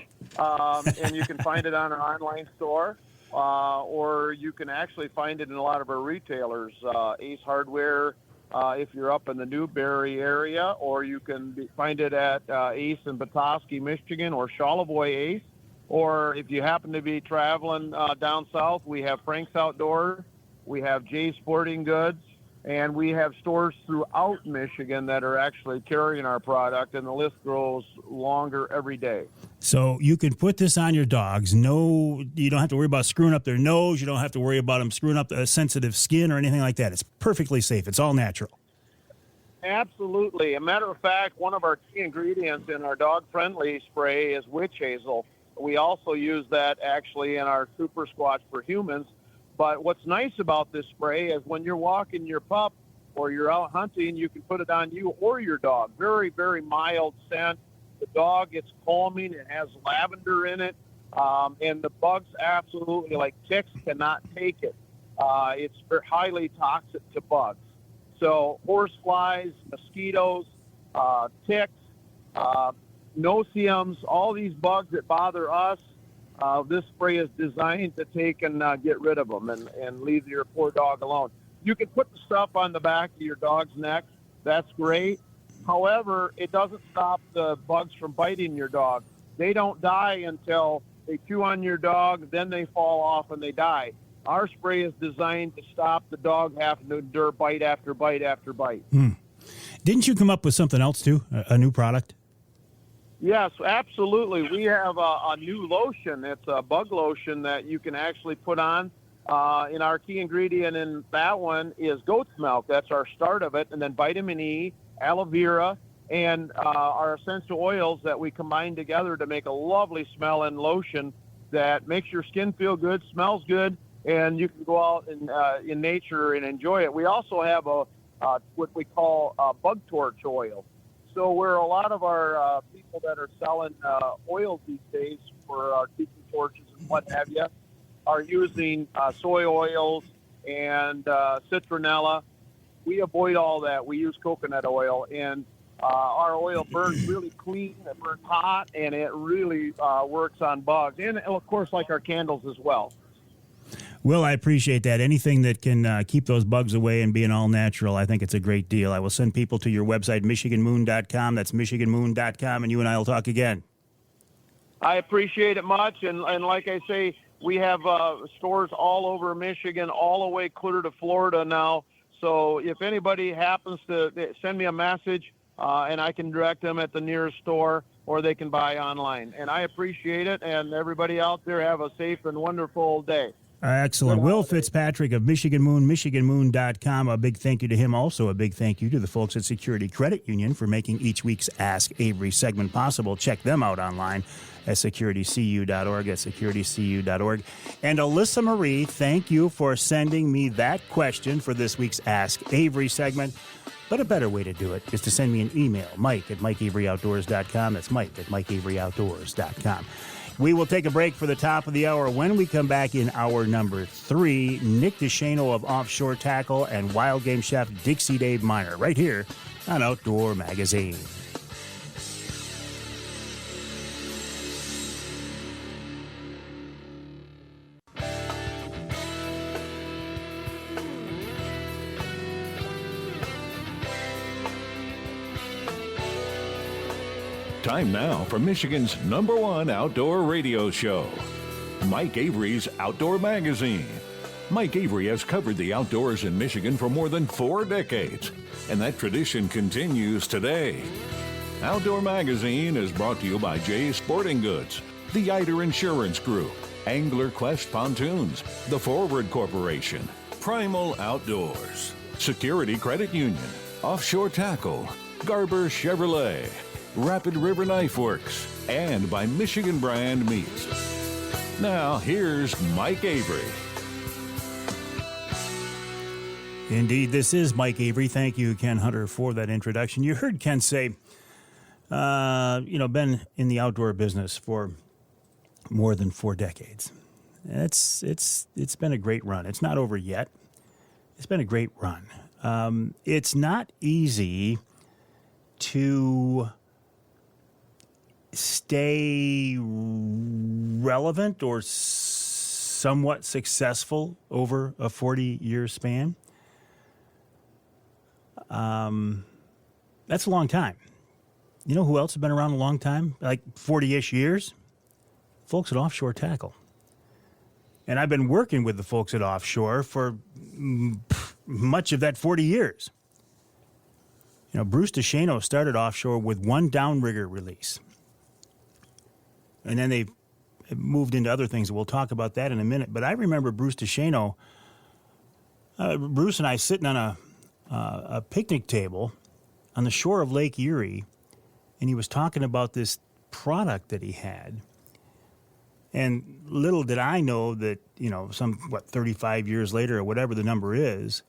and you can find it on our online store, or you can actually find it in a lot of our retailers, Ace Hardware, if you're up in the Newberry area, or you can find it at Ace in Petoskey, Michigan, or Charlevoix Ace. or if you happen to be traveling down south, we have Frank's Outdoor, we have Jay's Sporting Goods, and we have stores throughout Michigan that are actually carrying our product, and the list grows longer every day. So you can put this on your dogs. No, you don't have to worry about screwing up their nose. You don't have to worry about them screwing up a sensitive skin or anything like that. It's perfectly safe. It's all natural. Absolutely. A matter of fact, one of our key ingredients in our dog-friendly spray is witch hazel. We also use that actually in our Super Squatch for humans. But what's nice about this spray is when you're walking your pup or you're out hunting, you can put it on you or your dog. Very, very mild scent. The dog gets calming. It has lavender in it. And the bugs absolutely, like ticks, cannot take it. It's highly toxic to bugs. So horseflies, mosquitoes, ticks, no-see-ums, all these bugs that bother us, this spray is designed to take and get rid of them and leave your poor dog alone. You can put the stuff on the back of your dog's neck. That's great. However, it doesn't stop the bugs from biting your dog. They don't die until they chew on your dog, then they fall off and they die. Our spray is designed to stop the dog having to endure bite after bite after bite. Didn't you come up with something else, too, a new product? Yes, absolutely. We have a new lotion. It's a bug lotion that you can actually put on. And our key ingredient in that one is goat's milk. That's our start of it. And then vitamin E, aloe vera, and our essential oils that we combine together to make a lovely smelling lotion that makes your skin feel good, smells good, and you can go out in nature and enjoy it. We also have what we call bug torch oil. So where a lot of our people that are selling oils these days for our tiki torches and what have you are using soy oils and citronella. We avoid all that. We use coconut oil, and our oil burns really clean, it burns hot, and it really works on bugs. And, of course, like our candles as well. Will, I appreciate that. Anything that can keep those bugs away and being all natural, I think it's a great deal. I will send people to your website, MichiganMoon.com. That's MichiganMoon.com, and you and I will talk again. I appreciate it much, and like I say, we have stores all over Michigan, all the way clear to Florida now. So if anybody happens to send me a message, and I can direct them at the nearest store, or they can buy online. And I appreciate it, and everybody out there have a safe and wonderful day. Excellent. Will Fitzpatrick of Michigan Moon, MichiganMoon.com. A big thank you to him. Also, a big thank you to the folks at Security Credit Union for making each week's Ask Avery segment possible. Check them out online at securitycu.org, at securitycu.org. And Alyssa Marie, thank you for sending me that question for this week's Ask Avery segment. But a better way to do it is to send me an email, Mike@MikeAveryOutdoors.com. That's Mike@MikeAveryOutdoors.com. We will take a break for the top of the hour. When we come back in hour number 3, Nick DeShano of Offshore Tackle and wild game chef Dixie Dave Minar, right here on Outdoor Magazine. Time now for Michigan's #1 outdoor radio show, Mike Avery's Outdoor Magazine. Mike Avery has covered the outdoors in Michigan for more than 4 decades, and that tradition continues today. Outdoor Magazine is brought to you by Jay's Sporting Goods, the Eider Insurance Group, Angler Quest Pontoons, the Forward Corporation, Primal Outdoors, Security Credit Union, Offshore Tackle, Garber Chevrolet, Rapid River Knife Works, and by Michigan Brand Meats. Now, here's Mike Avery. Indeed, this is Mike Avery. Thank you, Ken Hunter, for that introduction. You heard Ken say, been in the outdoor business for more than 4 decades. It's been a great run. It's not over yet. It's been a great run. It's not easy to stay relevant or somewhat successful over a 40-year span. That's a long time. You know who else has been around a long time? Like 40-ish years? folks at Offshore Tackle. And I've been working with the folks at Offshore for much of that 40 years. You know, Bruce DeShano started Offshore with one downrigger release. And then they moved into other things. We'll talk about that in a minute. But I remember Bruce DeShano, Bruce and I sitting on a picnic table on the shore of Lake Erie, and he was talking about this product that he had. And little did I know that, 35 years later or whatever the number is,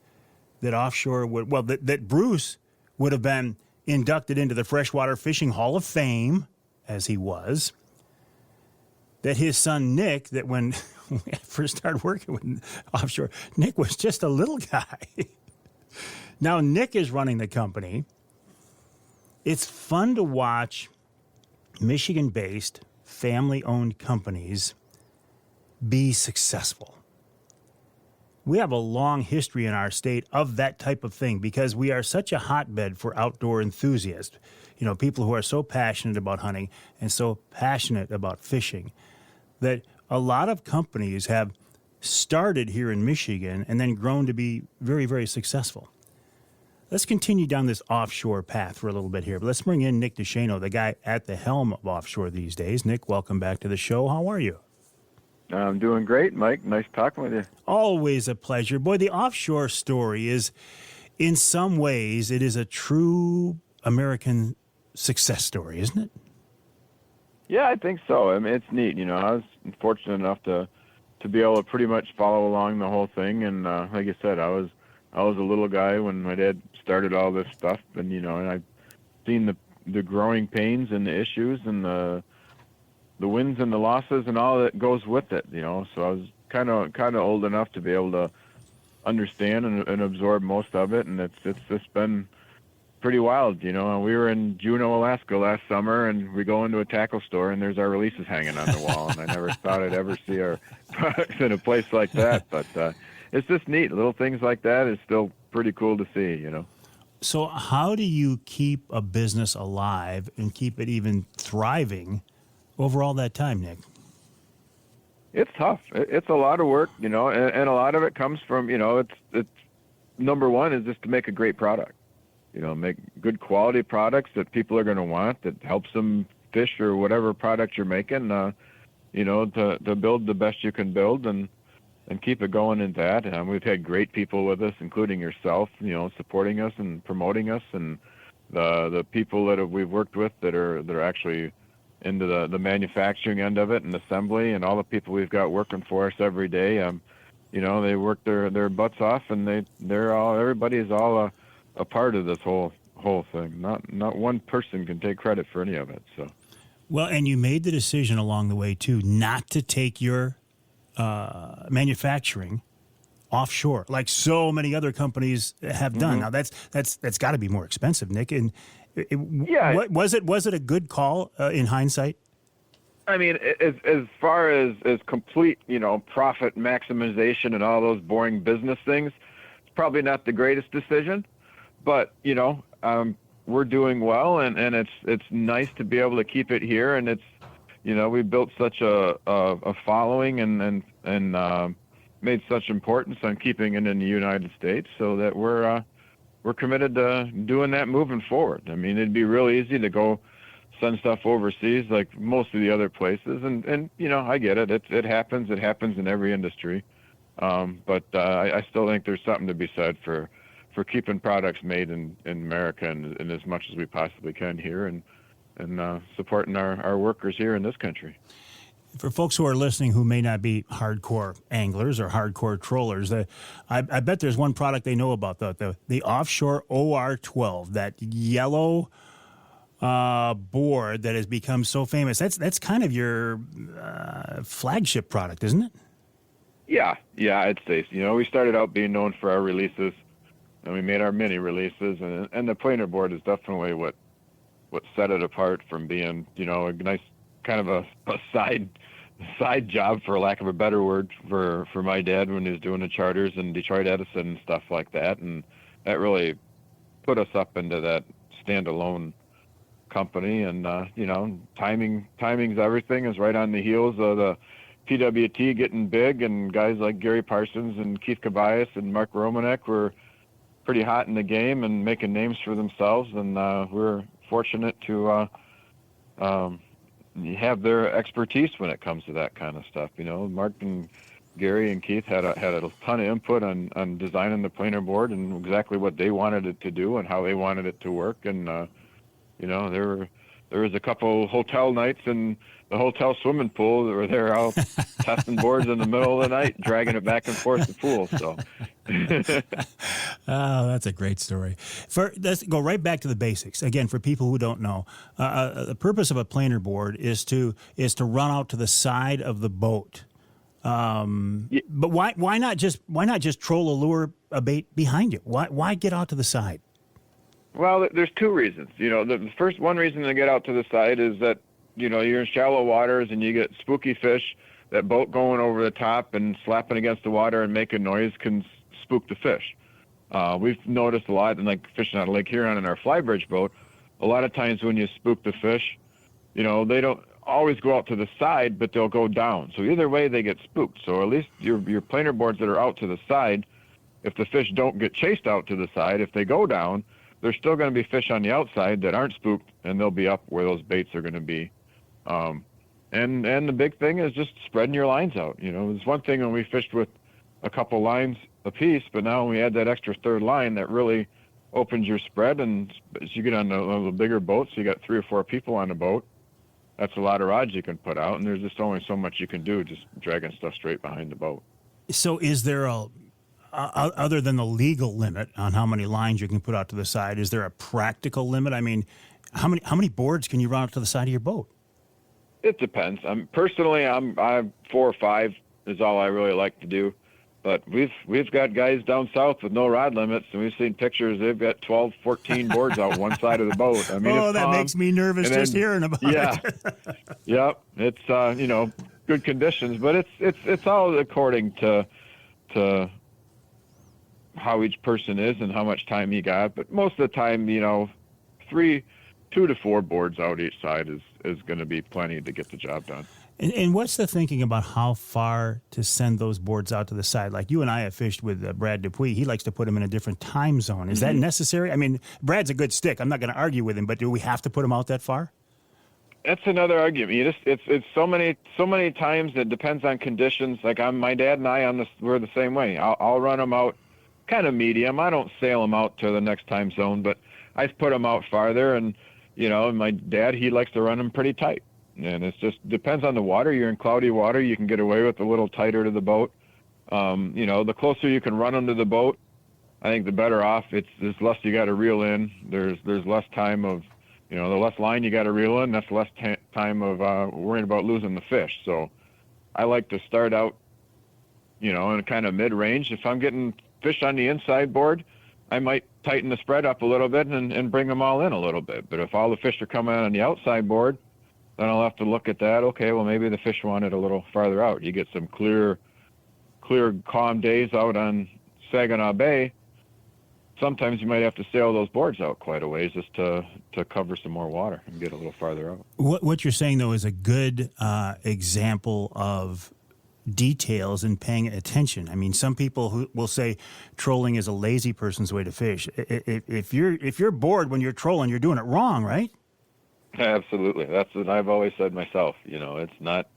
that Offshore that Bruce would have been inducted into the Freshwater Fishing Hall of Fame, as he was. That his son Nick, that when I first started working with Offshore, Nick was just a little guy. Now Nick is running the company. It's fun to watch Michigan-based, family-owned companies be successful. We have a long history in our state of that type of thing because we are such a hotbed for outdoor enthusiasts. People who are so passionate about hunting and so passionate about fishing that a lot of companies have started here in Michigan and then grown to be very, very successful. Let's continue down this offshore path for a little bit here. But let's bring in Nick DeShano, the guy at the helm of Offshore these days. Nick, welcome back to the show. How are you? I'm doing great, Mike. Nice talking with you. Always a pleasure. Boy, the Offshore story is, in some ways, it is a true American success story, isn't it? Yeah, I think so. I mean, it's neat. I was fortunate enough to be able to pretty much follow along the whole thing. And like I said, I was a little guy when my dad started all this stuff, and and I've seen the growing pains and the issues and the wins and the losses and all that goes with it. So I was kind of old enough to be able to understand and absorb most of it, and it's just been pretty wild. We were in Juneau, Alaska last summer, and we go into a tackle store, and there's our releases hanging on the wall, and I never thought I'd ever see our products in a place like that, but it's just neat. Little things like that is still pretty cool to see, So how do you keep a business alive and keep it even thriving over all that time, Nick? It's tough. It's a lot of work, and a lot of it comes from, it's number one is just to make a great product. Make good quality products that people are going to want, that helps them fish or whatever product you're making, to build the best you can build and keep it going in that. We've had great people with us, including yourself, supporting us and promoting us, and the people that we've worked with that are actually into the manufacturing end of it and assembly, and all the people we've got working for us every day. They work their butts off, and everybody is all a part of this whole thing. Not one person can take credit for any of it. So, well, and you made the decision along the way too not to take your manufacturing offshore, like so many other companies have done. Now that's got to be more expensive, Nick. And was it a good call in hindsight? I mean, as far as complete, profit maximization and all those boring business things, it's probably not the greatest decision. But we're doing well, and it's nice to be able to keep it here. And it's we built such a following and made such importance on keeping it in the United States, so that we're committed to doing that moving forward. I mean, it'd be real easy to go send stuff overseas like most of the other places, and I get it. It happens. It happens in every industry. But I still think there's something to be said for keeping products made in America and as much as we possibly can here, and supporting our workers here in this country. For folks who are listening who may not be hardcore anglers or hardcore trollers, I bet there's one product they know about, the Offshore OR12, that yellow board that has become so famous. That's kind of your flagship product, isn't it? Yeah, I'd say so. We started out being known for our releases, and we made our mini releases, and the planer board is definitely what set it apart from being, a nice kind of a side job, for lack of a better word, for my dad when he was doing the charters in Detroit Edison and stuff like that. And that really put us up into that standalone company, and timing's everything. Is right on the heels of the PWT getting big, and guys like Gary Parsons and Keith Cabayas and Mark Romanek were pretty hot in the game and making names for themselves, and we're fortunate to have their expertise when it comes to that kind of stuff. Mark and Gary and Keith had a ton of input on designing the planer board and exactly what they wanted it to do and how they wanted it to work. And there was a couple hotel nights in the hotel swimming pool that were there out testing boards in the middle of the night, dragging it back and forth to the pool. So, oh, that's a great story. Let's go right back to the basics again. For people who don't know, the purpose of a planer board is to run out to the side of the boat. But why not just troll a lure, a bait behind you? Why get out to the side? Well, there's two reasons. The first one reason to get out to the side is that you're in shallow waters and you get spooky fish. That boat going over the top and slapping against the water and making noise can spook the fish. We've noticed a lot, and like fishing out of Lake Huron in our flybridge boat, a lot of times when you spook the fish, they don't always go out to the side, but they'll go down. So either way, they get spooked. So at least your planer boards that are out to the side, if the fish don't get chased out to the side, if they go down, there's still going to be fish on the outside that aren't spooked, and they'll be up where those baits are going to be. And the big thing is just spreading your lines out. It's one thing when we fished with a couple lines apiece, but now when we add that extra third line, that really opens your spread. And as you get on the bigger boats, you got 3 or 4 people on the boat. That's a lot of rods you can put out, and there's just only so much you can do just dragging stuff straight behind the boat. So is there other than the legal limit on how many lines you can put out to the side, is there a practical limit? I mean, how many boards can you run out to the side of your boat? It depends. Personally, I'm 4 or 5 is all I really like to do. But we've got guys down south with no rod limits, and we've seen pictures. They've got 12, 14 boards out one side of the boat. I mean, that makes me nervous just hearing about it. Yep. It's good conditions, but it's all according to how each person is and how much time he got. But most of the time, 2 to 4 boards out each side is going to be plenty to get the job done. And what's the thinking about how far to send those boards out to the side? Like you and I have fished with Brad Dupuis. He likes to put them in a different time zone. Is that necessary? I mean, Brad's a good stick. I'm not going to argue with him, but do we have to put them out that far? That's another argument. It's so many times it depends on conditions. Like my dad and I we're the same way. I'll run them out kind of medium. I don't sail them out to the next time zone, but I put them out farther. And my dad, he likes to run them pretty tight. And it just depends on the water. You're in cloudy water, you can get away with a little tighter to the boat. The closer you can run them to the boat, I think the better off. There's less you got to reel in. There's less time of, the less line you got to reel in, that's less time of worrying about losing the fish. So I like to start out, in kind of mid-range. If I'm getting fish on the inside board, I might tighten the spread up a little bit and bring them all in a little bit. But if all the fish are coming on the outside board, then I'll have to look at that. Okay, well, maybe the fish want it a little farther out. You get some clear, calm days out on Saginaw Bay. Sometimes you might have to sail those boards out quite a ways just to cover some more water and get a little farther out. What you're saying, though, is a good example of details and paying attention. I mean, some people who will say trolling is a lazy person's way to fish. If you're bored when you're trolling, you're doing it wrong, right? Absolutely. That's what I've always said myself. It's not,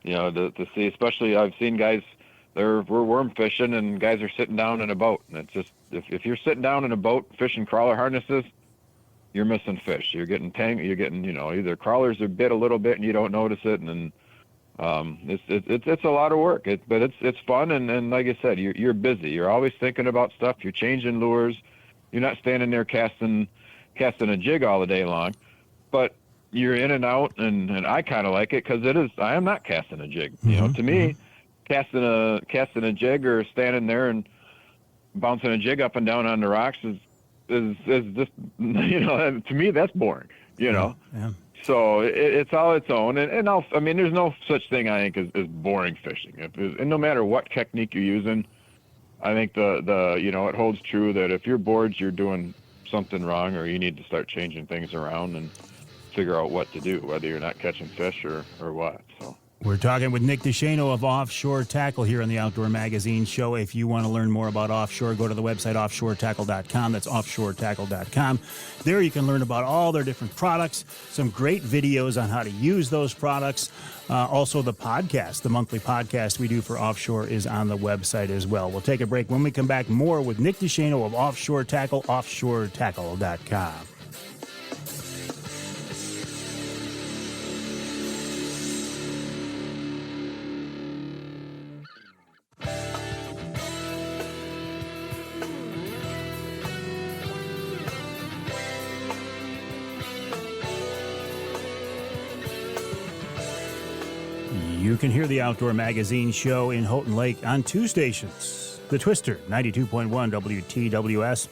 to see, especially I've seen guys, we're worm fishing and guys are sitting down in a boat. And it's just, if you're sitting down in a boat fishing crawler harnesses, you're missing fish. You're getting either crawlers are bit a little bit and you don't notice it. And it's a lot of work, but it's fun. And like I said, you're busy. You're always thinking about stuff. You're changing lures. You're not standing there casting a jig all the day long. But you're in and out, and I kind of like it because I am not casting a jig. To me, casting a jig or standing there and bouncing a jig up and down on the rocks is just, to me, that's boring, Yeah. So it's all its own. And there's no such thing, I think, as boring fishing. And no matter what technique you're using, I think it holds true that if you're bored, you're doing something wrong or you need to start changing things around. And figure out what to do, whether you're not catching fish or what. So. We're talking with Nick DeShano of Offshore Tackle here on the Outdoor Magazine Show. If you want to learn more about offshore, go to the website offshoretackle.com. That's offshoretackle.com. There you can learn about all their different products, some great videos on how to use those products. Also, the podcast, the monthly podcast we do for Offshore is on the website as well. We'll take a break. When we come back, more with Nick DeShano of Offshore Tackle, offshoretackle.com. You can hear the Outdoor Magazine Show in Houghton Lake on two stations. The Twister, 92.1 WTWS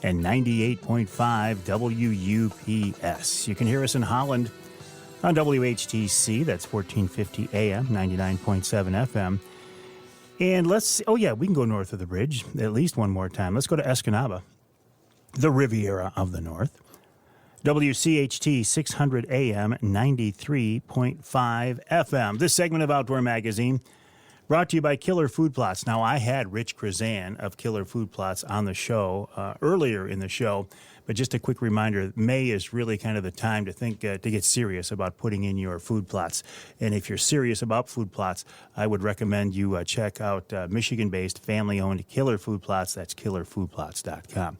and 98.5 WUPS. You can hear us in Holland on WHTC, that's 1450 AM, 99.7 FM. And we can go north of the bridge at least one more time. Let's go to Escanaba, the Riviera of the North. WCHT 600 AM 93.5 FM. This segment of Outdoor Magazine brought to you by Killer Food Plots. Now, I had Rich Chrzan of Killer Food Plots on the show earlier in the show, but just a quick reminder, May is really kind of the time to think to get serious about putting in your food plots. And if you're serious about food plots, I would recommend you check out Michigan-based, family-owned Killer Food Plots. That's killerfoodplots.com.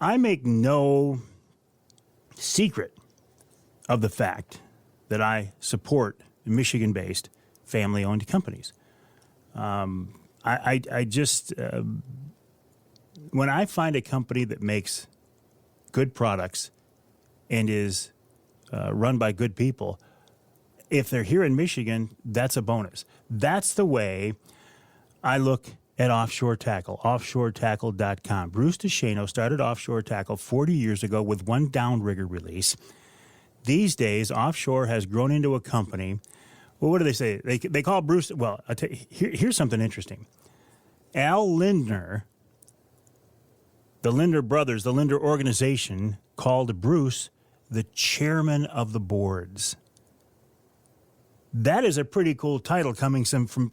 I make no secret of the fact that I support Michigan-based, family-owned companies. I just when I find a company that makes good products and is run by good people, if they're here in Michigan, that's a bonus. That's the way I look at Offshore Tackle, offshoretackle.com. Bruce DeShano started Offshore Tackle 40 years ago with one downrigger release. These days, Offshore has grown into a company. Well, what do they say? They call Bruce, well, I'll tell you, here's something interesting. Al Lindner, the Lindner brothers, the Lindner organization, called Bruce the chairman of the boards. That is a pretty cool title coming from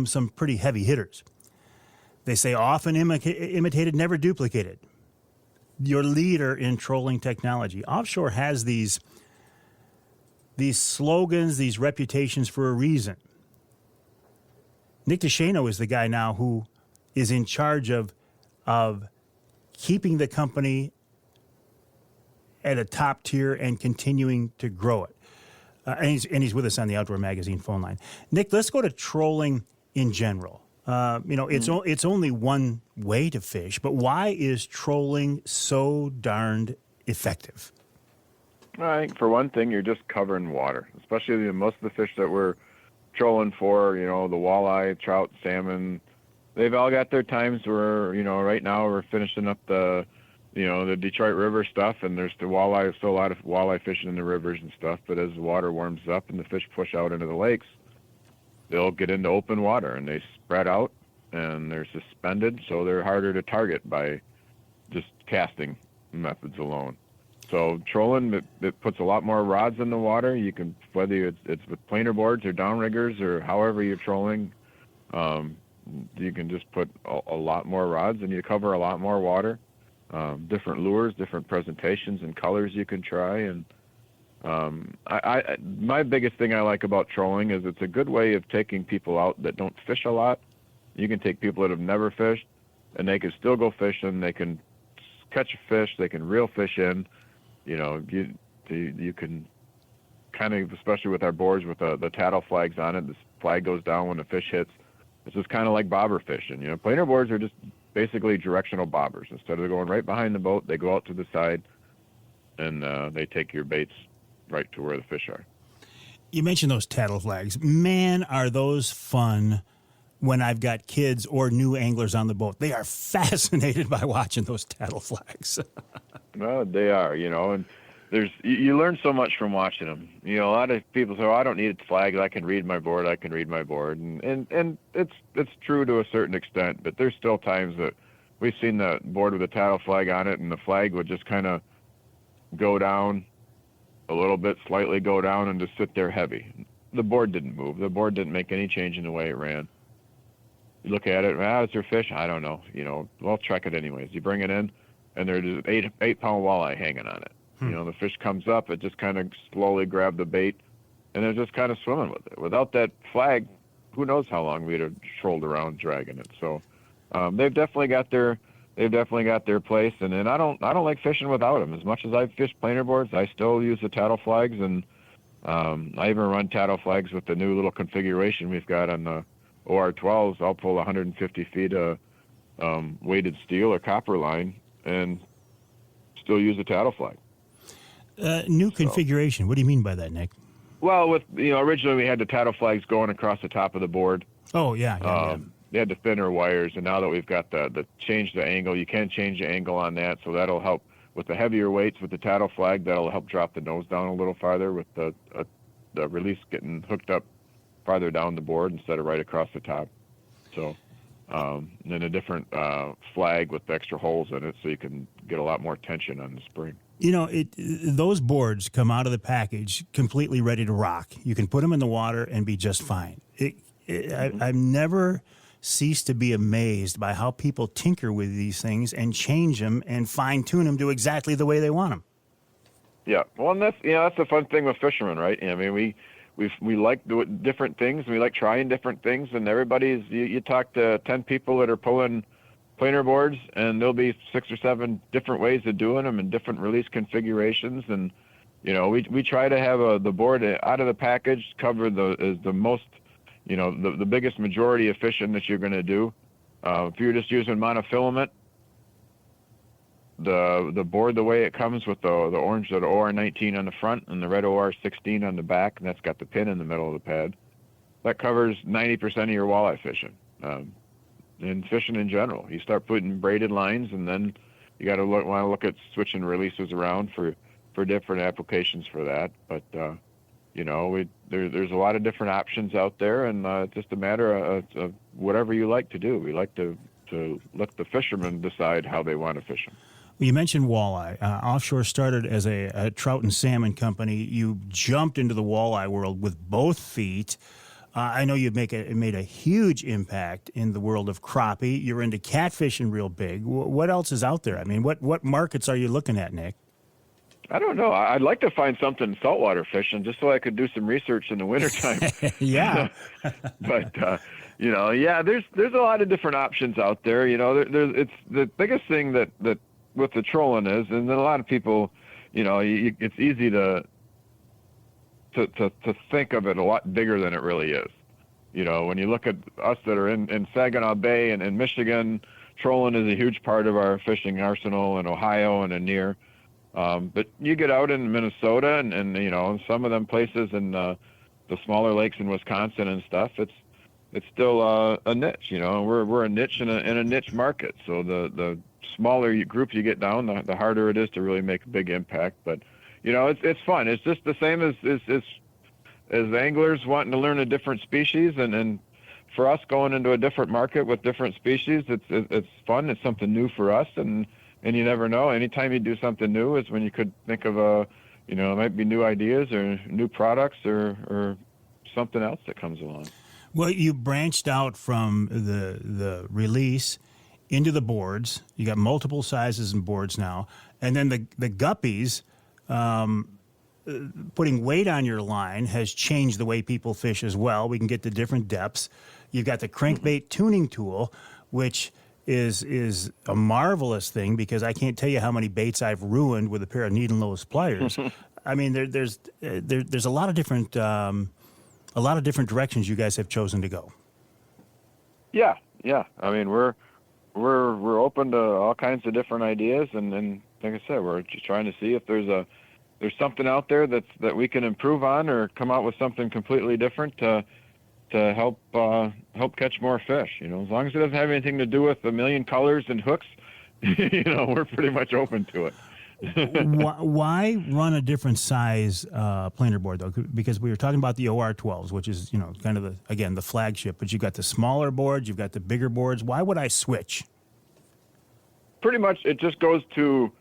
some pretty heavy hitters. They say often imitated, never duplicated. Your leader in trolling technology. Offshore has these slogans, these reputations for a reason. Nick DeShano is the guy now who is in charge of keeping the company at a top tier and continuing to grow it. And he's with us on the Outdoor Magazine phone line. Nick, let's go to trolling in general. It's only one way to fish, but why is trolling so darned effective? I think for one thing, you're just covering water, especially most of the fish that we're trolling for, the walleye, trout, salmon. They've all got their times where, right now we're finishing up the Detroit River stuff, and there's still a lot of walleye fishing in the rivers and stuff. But as the water warms up and the fish push out into the lakes, they'll get into open water and they spread out and they're suspended, so they're harder to target by just casting methods alone. So trolling, it puts a lot more rods in the water. You can, whether it's with planer boards or downriggers or however you're trolling, you can just put a lot more rods and you cover a lot more water. Different lures, different presentations and colors you can try. And my biggest thing I like about trolling is it's a good way of taking people out that don't fish a lot. You can take people that have never fished, and they can still go fishing. They can catch a fish. They can reel fish in. You can kind of, especially with our boards with the tattle flags on it, this flag goes down when the fish hits. It's just kind of like bobber fishing. Planer boards are just basically directional bobbers. Instead of going right behind the boat, they go out to the side, and they take your baits right to where the fish are. You mentioned those tattle flags. Man, are those fun when I've got kids or new anglers on the boat. They are fascinated by watching those tattle flags. Well, they are, and you learn so much from watching them. A lot of people say, I don't need flags. I can read my board. And it's true to a certain extent, but there's still times that we've seen the board with a tattle flag on it, and the flag would just kind of go down a little bit, slightly go down, and just sit there heavy. The board didn't move. The board didn't make any change in the way it ran. You look at it, is there fish? I don't know. We'll check it anyways. You bring it in, and there's an 8-pound walleye hanging on it. The fish comes up, it just kind of slowly grabbed the bait, and it's just kind of swimming with it. Without that flag, who knows how long we'd have trolled around dragging it. So they've definitely got their place, and I don't like fishing without them. As much as I've fished planer boards, I still use the tattle flags, and I even run tattle flags with the new little configuration we've got on the OR12s. I'll pull 150 feet of weighted steel or copper line and still use a tattle flag. New configuration. What do you mean by that, Nick? Well, originally we had the tattle flags going across the top of the board. Oh, yeah. They had the thinner wires, and now that we've got the change the angle, you can change the angle on that, so that'll help with the heavier weights with the tattle flag. That'll help drop the nose down a little farther with the release getting hooked up farther down the board instead of right across the top. So, and then a different flag with extra holes in it, so you can get a lot more tension on the spring. Those boards come out of the package completely ready to rock. You can put them in the water and be just fine. I've never ceased to be amazed by how people tinker with these things and change them and fine-tune them to exactly the way they want them. Yeah, well, and that's the fun thing with fishermen, right? I mean, we like doing different things, and we like trying different things, and you talk to 10 people that are pulling planer boards, and there'll be 6 or 7 different ways of doing them and different release configurations, and we try to have the board out of the package cover the most, the biggest majority of fishing that you're going to do. If you're just using monofilament, the board the way it comes with the orange, the OR19 on the front and the red OR16 on the back, and that's got the pin in the middle of the pad, that covers 90% of your walleye fishing. And fishing in general, you start putting braided lines, and then you got to want to look at switching releases around for different applications for that. But there's a lot of different options out there, and it's just a matter of whatever you like to do. We like to let the fishermen decide how they want to fish them. Well, you mentioned walleye. Offshore started as a trout and salmon company. You jumped into the walleye world with both feet. I know you've made a huge impact in the world of crappie. You're into catfishing real big. What else is out there? I mean, what markets are you looking at, Nick? I don't know. I'd like to find something saltwater fishing just so I could do some research in the wintertime. Yeah. But, there's a lot of different options out there. It's the biggest thing that with the trolling is, and then a lot of people, it's easy to think of it a lot bigger than it really is. When you look at us that are in Saginaw Bay and in Michigan, trolling is a huge part of our fishing arsenal in Ohio and in near. But you get out in Minnesota and some of them places in the smaller lakes in Wisconsin and stuff, it's still a niche. We're a niche in a niche market. So the smaller group you get down, the harder it is to really make a big impact. But it's fun. It's just the same as anglers wanting to learn a different species, and for us going into a different market with different species, it's fun. It's something new for us, and you never know. Anytime you do something new is when you could think of it might be new ideas or new products or something else that comes along. Well, you branched out from the release into the boards. You got multiple sizes and boards now, and then the guppies. Putting weight on your line has changed the way people fish as well. We can get to different depths. You've got the crankbait tuning tool, which is a marvelous thing because I can't tell you how many baits I've ruined with a pair of needle nose pliers. I mean, there's a lot of different directions you guys have chosen to go. Yeah. I mean, we're open to all kinds of different ideas, and like I said, we're just trying to see if there's something out there that we can improve on or come out with something completely different to help catch more fish. As long as it doesn't have anything to do with a million colors and hooks, we're pretty much open to it. Why run a different size planer board though? Because we were talking about the OR12s, which is kind of the flagship. But you've got the smaller boards, you've got the bigger boards. Why would I switch? Pretty much, it just goes to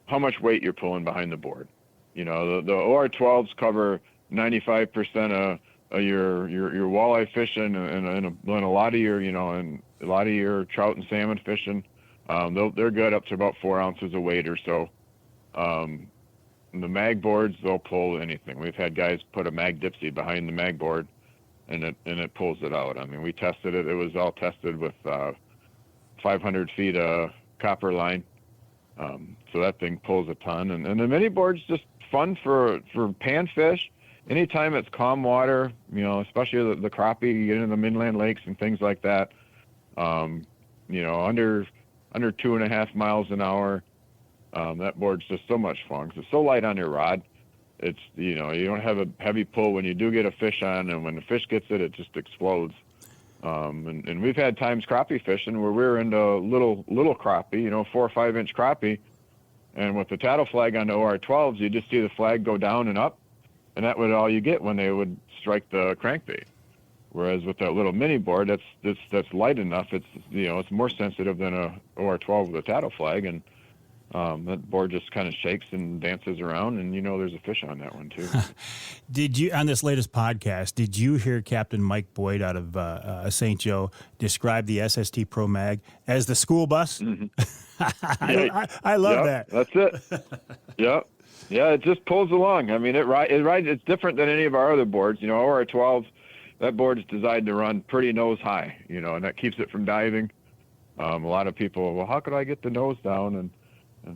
how much weight you're pulling behind the board. The OR12s cover 95% of your walleye fishing and a lot of your and a lot of your trout and salmon fishing. They're good up to about 4 ounces of weight or so. The mag boards, they'll pull anything. We've had guys put a mag Dipsy behind the mag board, and it pulls it out. I mean, we tested it. It was all tested with 500 feet of copper line. So that thing pulls a ton. And the mini board's just fun for panfish. Anytime it's calm water, especially the crappie, you get into the inland lakes and things like that. Under 2.5 miles an hour. That board's just so much fun 'cause it's so light on your rod. It's, you don't have a heavy pull when you do get a fish on, and when the fish gets it, it just explodes. And we've had times crappie fishing where we're into little crappie, 4 or 5 inch crappie. And with the tattle flag on the OR12s, you just see the flag go down and up, and that was all you get when they would strike the crankbait. Whereas with that little mini board, that's light enough. It's, it's more sensitive than a OR12 with a tattle flag, and that board just kind of shakes and dances around, and there's a fish on that one too. Did you, on this latest podcast, did you hear Captain Mike Boyd out of St. Joe describe the SST Pro Mag as the school bus? Mm-hmm. I love that. That's it. Yep. Yeah, it just pulls along. I mean, it rides. It's different than any of our other boards. OR12, that board is designed to run pretty nose high, and that keeps it from diving. A lot of people, well, how could I get the nose down? And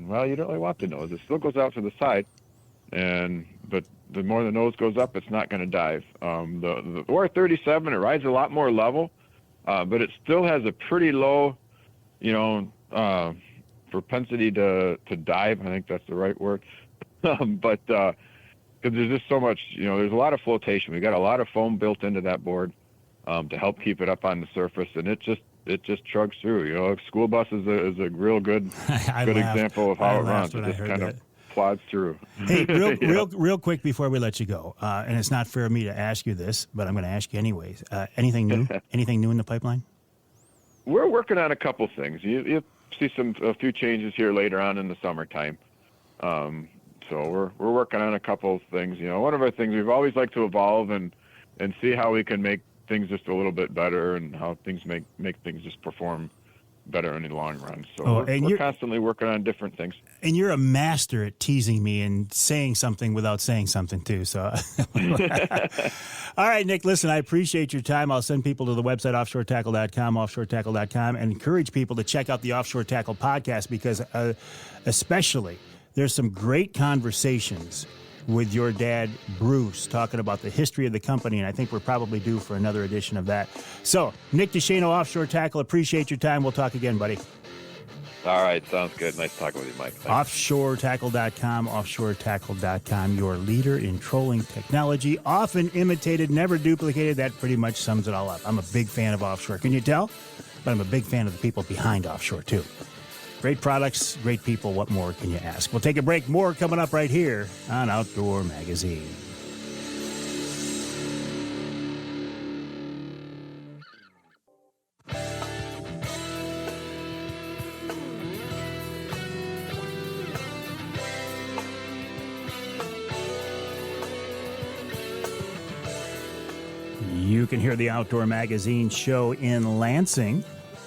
well, you don't really want the nose. It still goes out to the side, but the more the nose goes up, it's not going to dive. The OR37, it rides a lot more level, but it still has a pretty low, propensity to dive. I think that's the right word. But because there's just so much, there's a lot of flotation. We got a lot of foam built into that board to help keep it up on the surface, and it just chugs through. School bus is a real good example of how it runs. It just kind of plods through. Hey, real quick before we let you go, and it's not fair of me to ask you this, but I'm going to ask you anyways. Anything new? Anything new in the pipeline? We're working on a couple things. You see a few changes here later on in the summertime. So we're working on a couple of things. One of our things, we've always liked to evolve and see how we can make things just a little bit better, and how things make things just perform better in the long run. So we're constantly working on different things. And you're a master at teasing me and saying something without saying something too. So, all right, Nick, listen, I appreciate your time. I'll send people to the website, offshoretackle.com, and encourage people to check out the Offshore Tackle podcast, because especially there's some great conversations with your dad, Bruce, talking about the history of the company, and I think we're probably due for another edition of that. So, Nick DeShano, Offshore Tackle, appreciate your time. We'll talk again, buddy. All right, sounds good. Nice talking with you, Mike. Thanks. Offshoretackle.com, your leader in trolling technology, often imitated, never duplicated. That pretty much sums it all up. I'm a big fan of offshore. Can you tell? But I'm a big fan of the people behind offshore, too. Great products, great people. What more can you ask? We'll take a break. More coming up right here on Outdoor Magazine. You can hear the Outdoor Magazine show in Lansing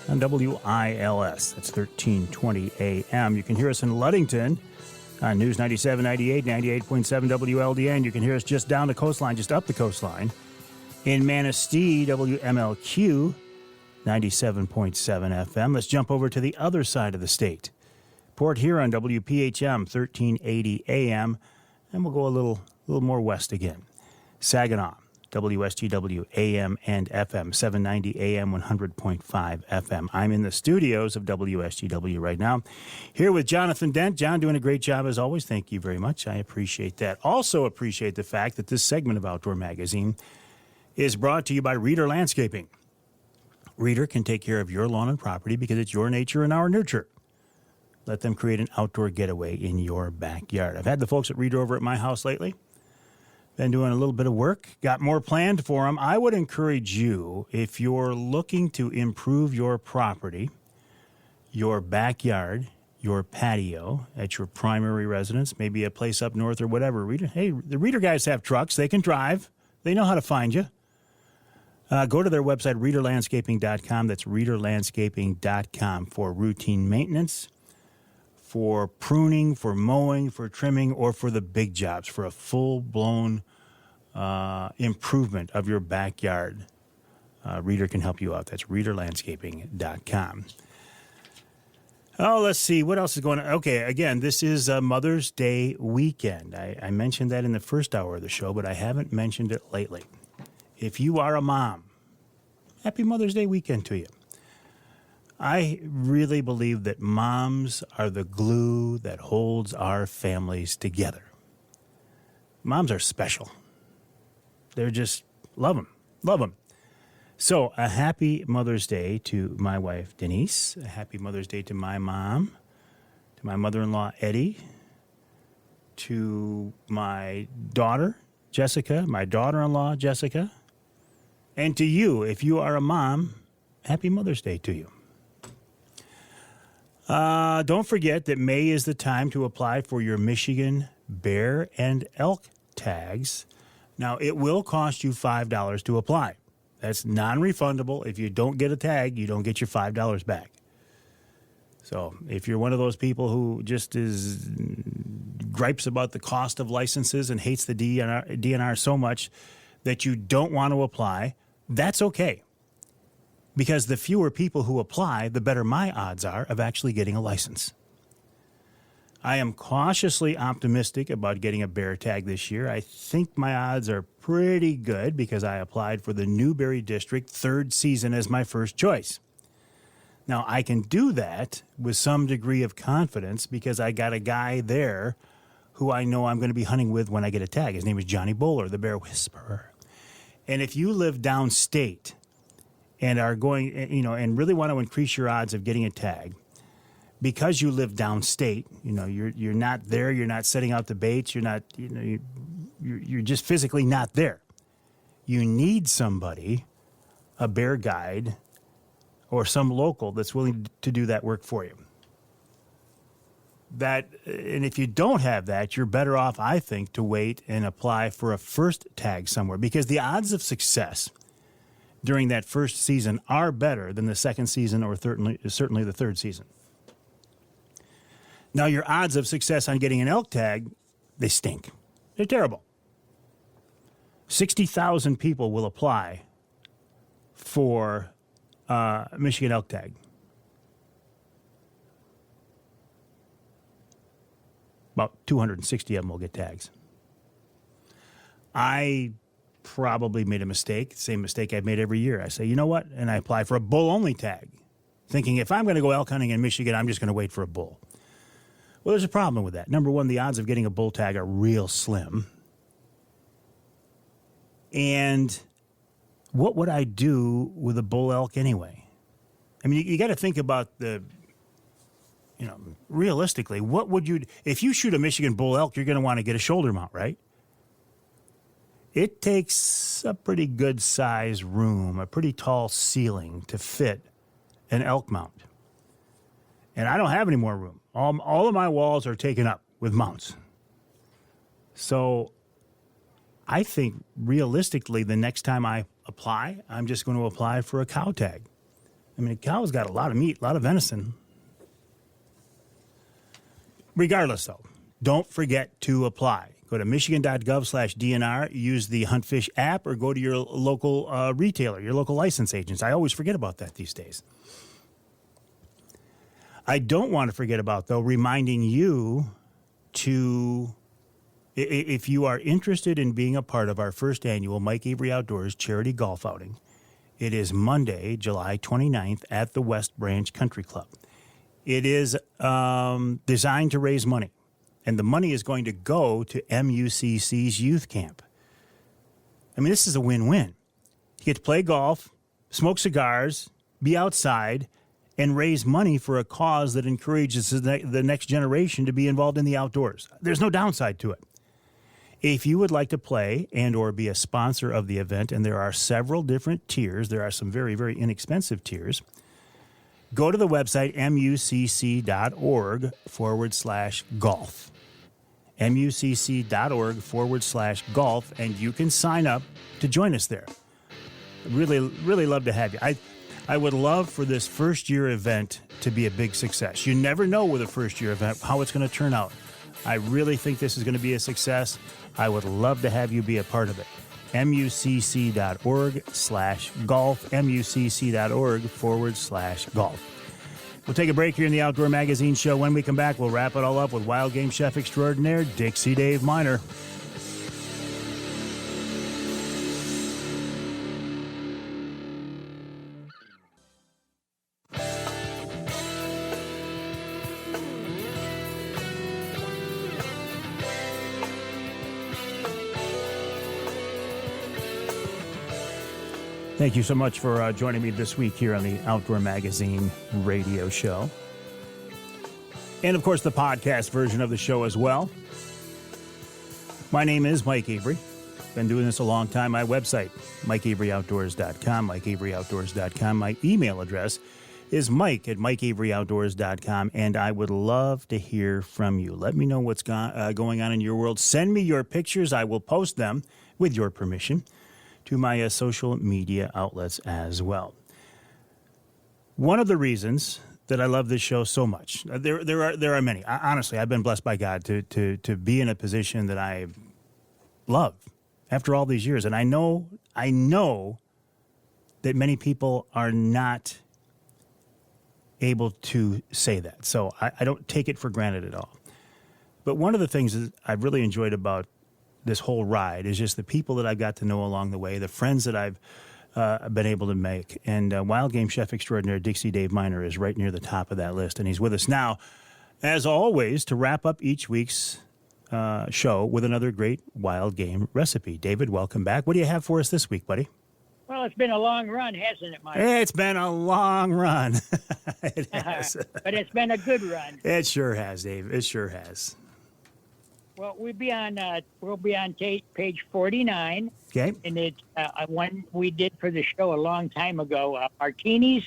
on WILS. That's 1320 AM. You can hear us in Ludington on News 97, 98, 98.7 WLDN. You can hear us just down the coastline, just up the coastline. In Manistee, WMLQ 97.7 FM. Let's jump over to the other side of the state. Port Huron, WPHM 1380 AM. And we'll go a little more west again. Saginaw, WSGW AM and FM, 790 AM, 100.5 FM. I'm in the studios of WSGW right now, here with Jonathan Dent. John, doing a great job as always. Thank you very much. I appreciate that. Also appreciate the fact that this segment of Outdoor Magazine is brought to you by Reader Landscaping. Reader can take care of your lawn and property because it's your nature and our nurture. Let them create an outdoor getaway in your backyard. I've had the folks at Reader over at my house lately. Been doing a little bit of work, got more planned for them. I would encourage you, if you're looking to improve your property, your backyard, your patio at your primary residence, maybe a place up north or whatever. Hey, the Reader guys have trucks. They can drive. They know how to find you. Go to their website, readerlandscaping.com. That's readerlandscaping.com for routine maintenance, for pruning, for mowing, for trimming, or for the big jobs, for a full-blown improvement of your backyard. Reader can help you out. That's readerlandscaping.com. Oh, let's see. What else is going on? Okay, again, this is Mother's Day weekend. I mentioned that in the first hour of the show, but I haven't mentioned it lately. If you are a mom, happy Mother's Day weekend to you. I really believe that moms are the glue that holds our families together. Moms are special. They're just, love them. So, a happy Mother's Day to my wife, Denise. A happy Mother's Day to my mom, to my mother-in-law, Eddie, to my daughter, Jessica, my daughter-in-law, Jessica, and to you, if you are a mom, happy Mother's Day to you. Don't forget that May is the time to apply for your Michigan bear and elk tags. Now, it will cost you $5 to apply. That's non-refundable. If you don't get a tag, you don't get your $5 back. So if you're one of those people who just gripes about the cost of licenses and hates the DNR so much that you don't want to apply, that's okay. Because the fewer people who apply, the better my odds are of actually getting a license. I am cautiously optimistic about getting a bear tag this year. I think my odds are pretty good because I applied for the Newberry District third season as my first choice. Now, I can do that with some degree of confidence because I got a guy there who I know I'm going to be hunting with when I get a tag. His name is Johnny Bowler, the Bear Whisperer. And if you live downstate and are going, and really want to increase your odds of getting a tag, because you live downstate, you're not there, you're not setting out the baits, you're just physically not there. You need somebody, a bear guide, or some local that's willing to do that work for you. And if you don't have that, you're better off, I think, to wait and apply for a first tag somewhere, because the odds of success during that first season are better than the second season or certainly the third season. Now, your odds of success on getting an elk tag, they stink. They're terrible. 60,000 people will apply for Michigan elk tag. About 260 of them will get tags. I probably made a mistake, same mistake I've made every year. I say, you know what? And I apply for a bull-only tag, thinking if I'm going to go elk hunting in Michigan, I'm just going to wait for a bull. Well, there's a problem with that. Number one, the odds of getting a bull tag are real slim. And what would I do with a bull elk anyway? I mean, you got to think about realistically, what would you, if you shoot a Michigan bull elk, you're going to want to get a shoulder mount, right? It takes a pretty good size room, a pretty tall ceiling to fit an elk mount. And I don't have any more room. All of my walls are taken up with mounts. So I think realistically, the next time I apply, I'm just going to apply for a cow tag. I mean, a cow's got a lot of meat, a lot of venison. Regardless, though, don't forget to apply. Go to michigan.gov/DNR, use the HuntFish app, or go to your local retailer, your local license agents. I always forget about that these days. I don't want to forget about, though, reminding you to, if you are interested in being a part of our first annual Mike Avery Outdoors charity golf outing, it is Monday, July 29th at the West Branch Country Club. It is designed to raise money, and the money is going to go to MUCC's youth camp. I mean, this is a win-win. You get to play golf, smoke cigars, be outside, and raise money for a cause that encourages the next generation to be involved in the outdoors. There's no downside to it. If you would like to play and or be a sponsor of the event, and there are several different tiers, there are some very, very inexpensive tiers, go to the website mucc.org/golf. mucc.org/golf, and you can sign up to join us there. Really, really love to have you. I would love for this first year event to be a big success. You never know with a first year event how it's going to turn out. I really think this is going to be a success. I would love to have you be a part of it. mucc.org/golf, mucc.org/golf. We'll take a break here in the Outdoor Magazine show. When we come back, we'll wrap it all up with wild game chef extraordinaire Dixie Dave Minar. Thank you so much for joining me this week here on the Outdoor Magazine radio show. And, of course, the podcast version of the show as well. My name is Mike Avery. Been doing this a long time. My website, MikeAveryOutdoors.com, MikeAveryOutdoors.com. My email address is Mike@MikeAveryOutdoors.com, and I would love to hear from you. Let me know what's going on in your world. Send me your pictures. I will post them, with your permission, to my social media outlets as well. One of the reasons that I love this show so much, there are many. Honestly, I've been blessed by God to be in a position that I love after all these years, and I know that many people are not able to say that. So I don't take it for granted at all. But one of the things that I've really enjoyed about this whole ride is just the people that I've got to know along the way, the friends that I've been able to make. And wild game chef extraordinaire Dixie Dave Minar is right near the top of that list. And he's with us now, as always, to wrap up each week's show with another great wild game recipe. David, welcome back. What do you have for us this week, buddy? Well, it's been a long run, hasn't it, Mike? It's been a long run. It has. But it's been a good run. It sure has, Dave. It sure has. Well, we'll be on page 49. Okay. And it's one we did for the show a long time ago. Martini's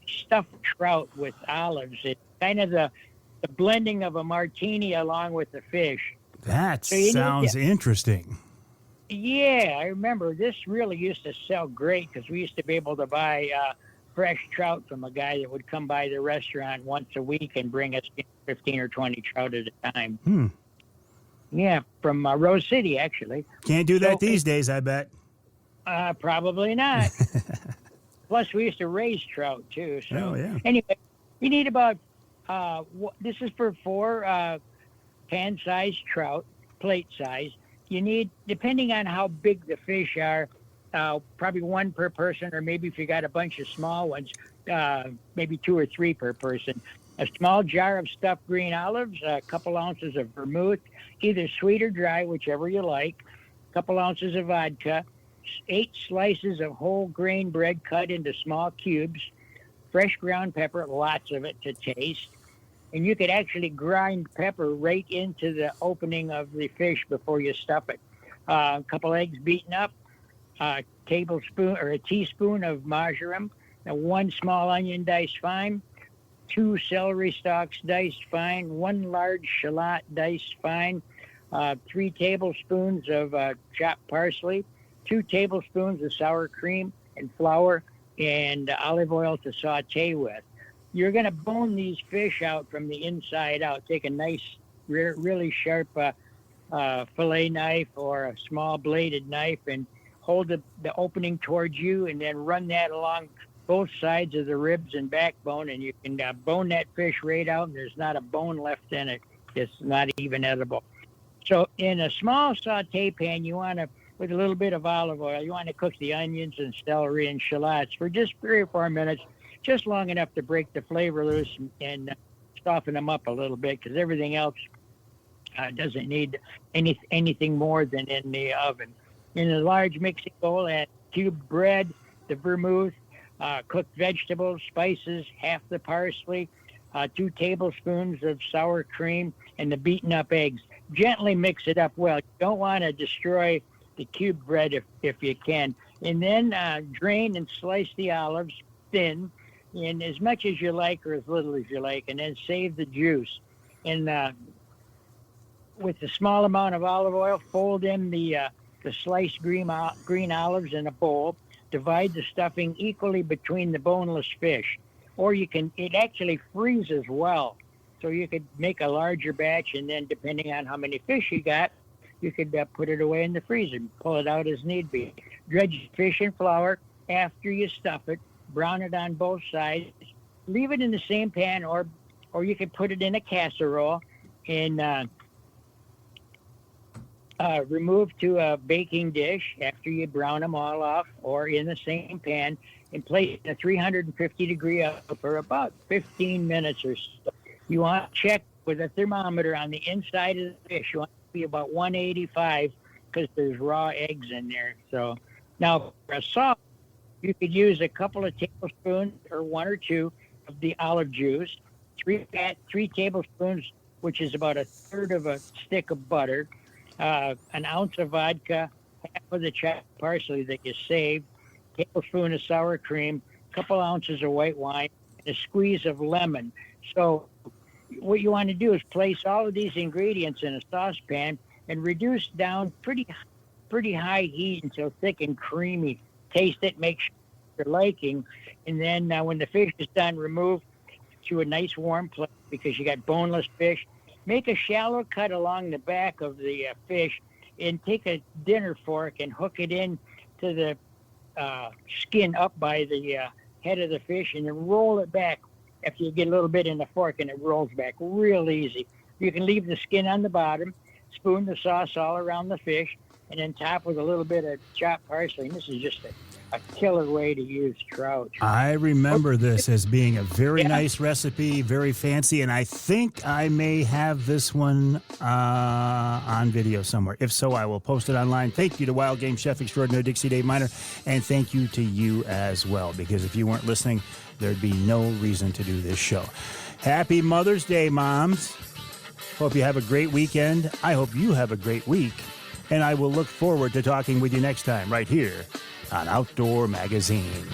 stuffed trout with olives. It's kind of the blending of a martini along with the fish. That sounds interesting. Yeah, I remember this really used to sell great because we used to be able to buy fresh trout from a guy that would come by the restaurant once a week and bring us 15 or 20 trout at a time. Yeah, from Rose City, actually. Can't do that these days, I bet. Probably not. Plus, we used to raise trout, too. So. Oh, yeah. Anyway, you need about, this is for 4 pan-sized trout, plate size. You need, depending on how big the fish are, probably 1 per person, or maybe if you got a bunch of small ones, maybe 2 or 3 per person. A small jar of stuffed green olives, a couple ounces of vermouth, either sweet or dry, whichever you like, a couple ounces of vodka, 8 slices of whole grain bread cut into small cubes, fresh ground pepper, lots of it to taste. And you could actually grind pepper right into the opening of the fish before you stuff it. A couple eggs beaten up, a tablespoon or a teaspoon of marjoram, 1 small onion diced fine, 2 celery stalks diced fine, 1 large shallot diced fine, 3 tablespoons of chopped parsley, 2 tablespoons of sour cream and flour, and olive oil to saute with. You're going to bone these fish out from the inside out. Take a nice, really sharp fillet knife or a small bladed knife and hold the opening towards you, and then run that along both sides of the ribs and backbone, and you can bone that fish right out, and there's not a bone left in it. It's not even edible. So in a small saute pan, you want to, with a little bit of olive oil, you want to cook the onions and celery and shallots for just 3 or 4 minutes, just long enough to break the flavor loose and soften them up a little bit, because everything else doesn't need anything more than in the oven. In a large mixing bowl, add cubed bread, the vermouth, cooked vegetables, spices, half the parsley, 2 tablespoons of sour cream, and the beaten up eggs. Gently mix it up well. You don't want to destroy the cubed bread if you can. And then drain and slice the olives thin. in as much as you like or as little as you like, and then save the juice. And with a small amount of olive oil, fold in the sliced green olives in a bowl. Divide the stuffing equally between the boneless fish. Or it actually freezes well. So you could make a larger batch, and then depending on how many fish you got, you could put it away in the freezer and pull it out as need be. Dredge fish in flour after you stuff it. Brown it on both sides. Leave it in the same pan, or you could put it in a casserole and remove to a baking dish after you brown them all off, or in the same pan, and place in a 350-degree oven for about 15 minutes or so. You want to check with a thermometer on the inside of the fish. You want it to be about 185 because there's raw eggs in there. So now for a sauce, you could use a couple of tablespoons or one or two of the olive juice, three tablespoons, which is about a third of a stick of butter, an ounce of vodka, half of the chopped parsley that you saved, a tablespoon of sour cream, a couple ounces of white wine, and a squeeze of lemon. So what you want to do is place all of these ingredients in a saucepan and reduce down pretty high heat until thick and creamy. Taste it, make sure you're liking, and then when the fish is done, remove to a nice warm plate because you got boneless fish. Make a shallow cut along the back of the fish, and take a dinner fork and hook it in to the skin up by the head of the fish, and then roll it back after you get a little bit in the fork, and it rolls back real easy. You can leave the skin on the bottom, spoon the sauce all around the fish, and then top with a little bit of chopped parsley. And this is just a killer way to use trout. I remember this as being a very nice recipe, very fancy, and I think I may have this one on video somewhere. If so, I will post it online. Thank you to Wild Game Chef Extraordinaire Dixie Dave Minar, and thank you to you as well, because if you weren't listening, there'd be no reason to do this show. Happy Mother's Day, moms. Hope you have a great weekend. I hope you have a great week, and I will look forward to talking with you next time right here on Outdoor Magazine.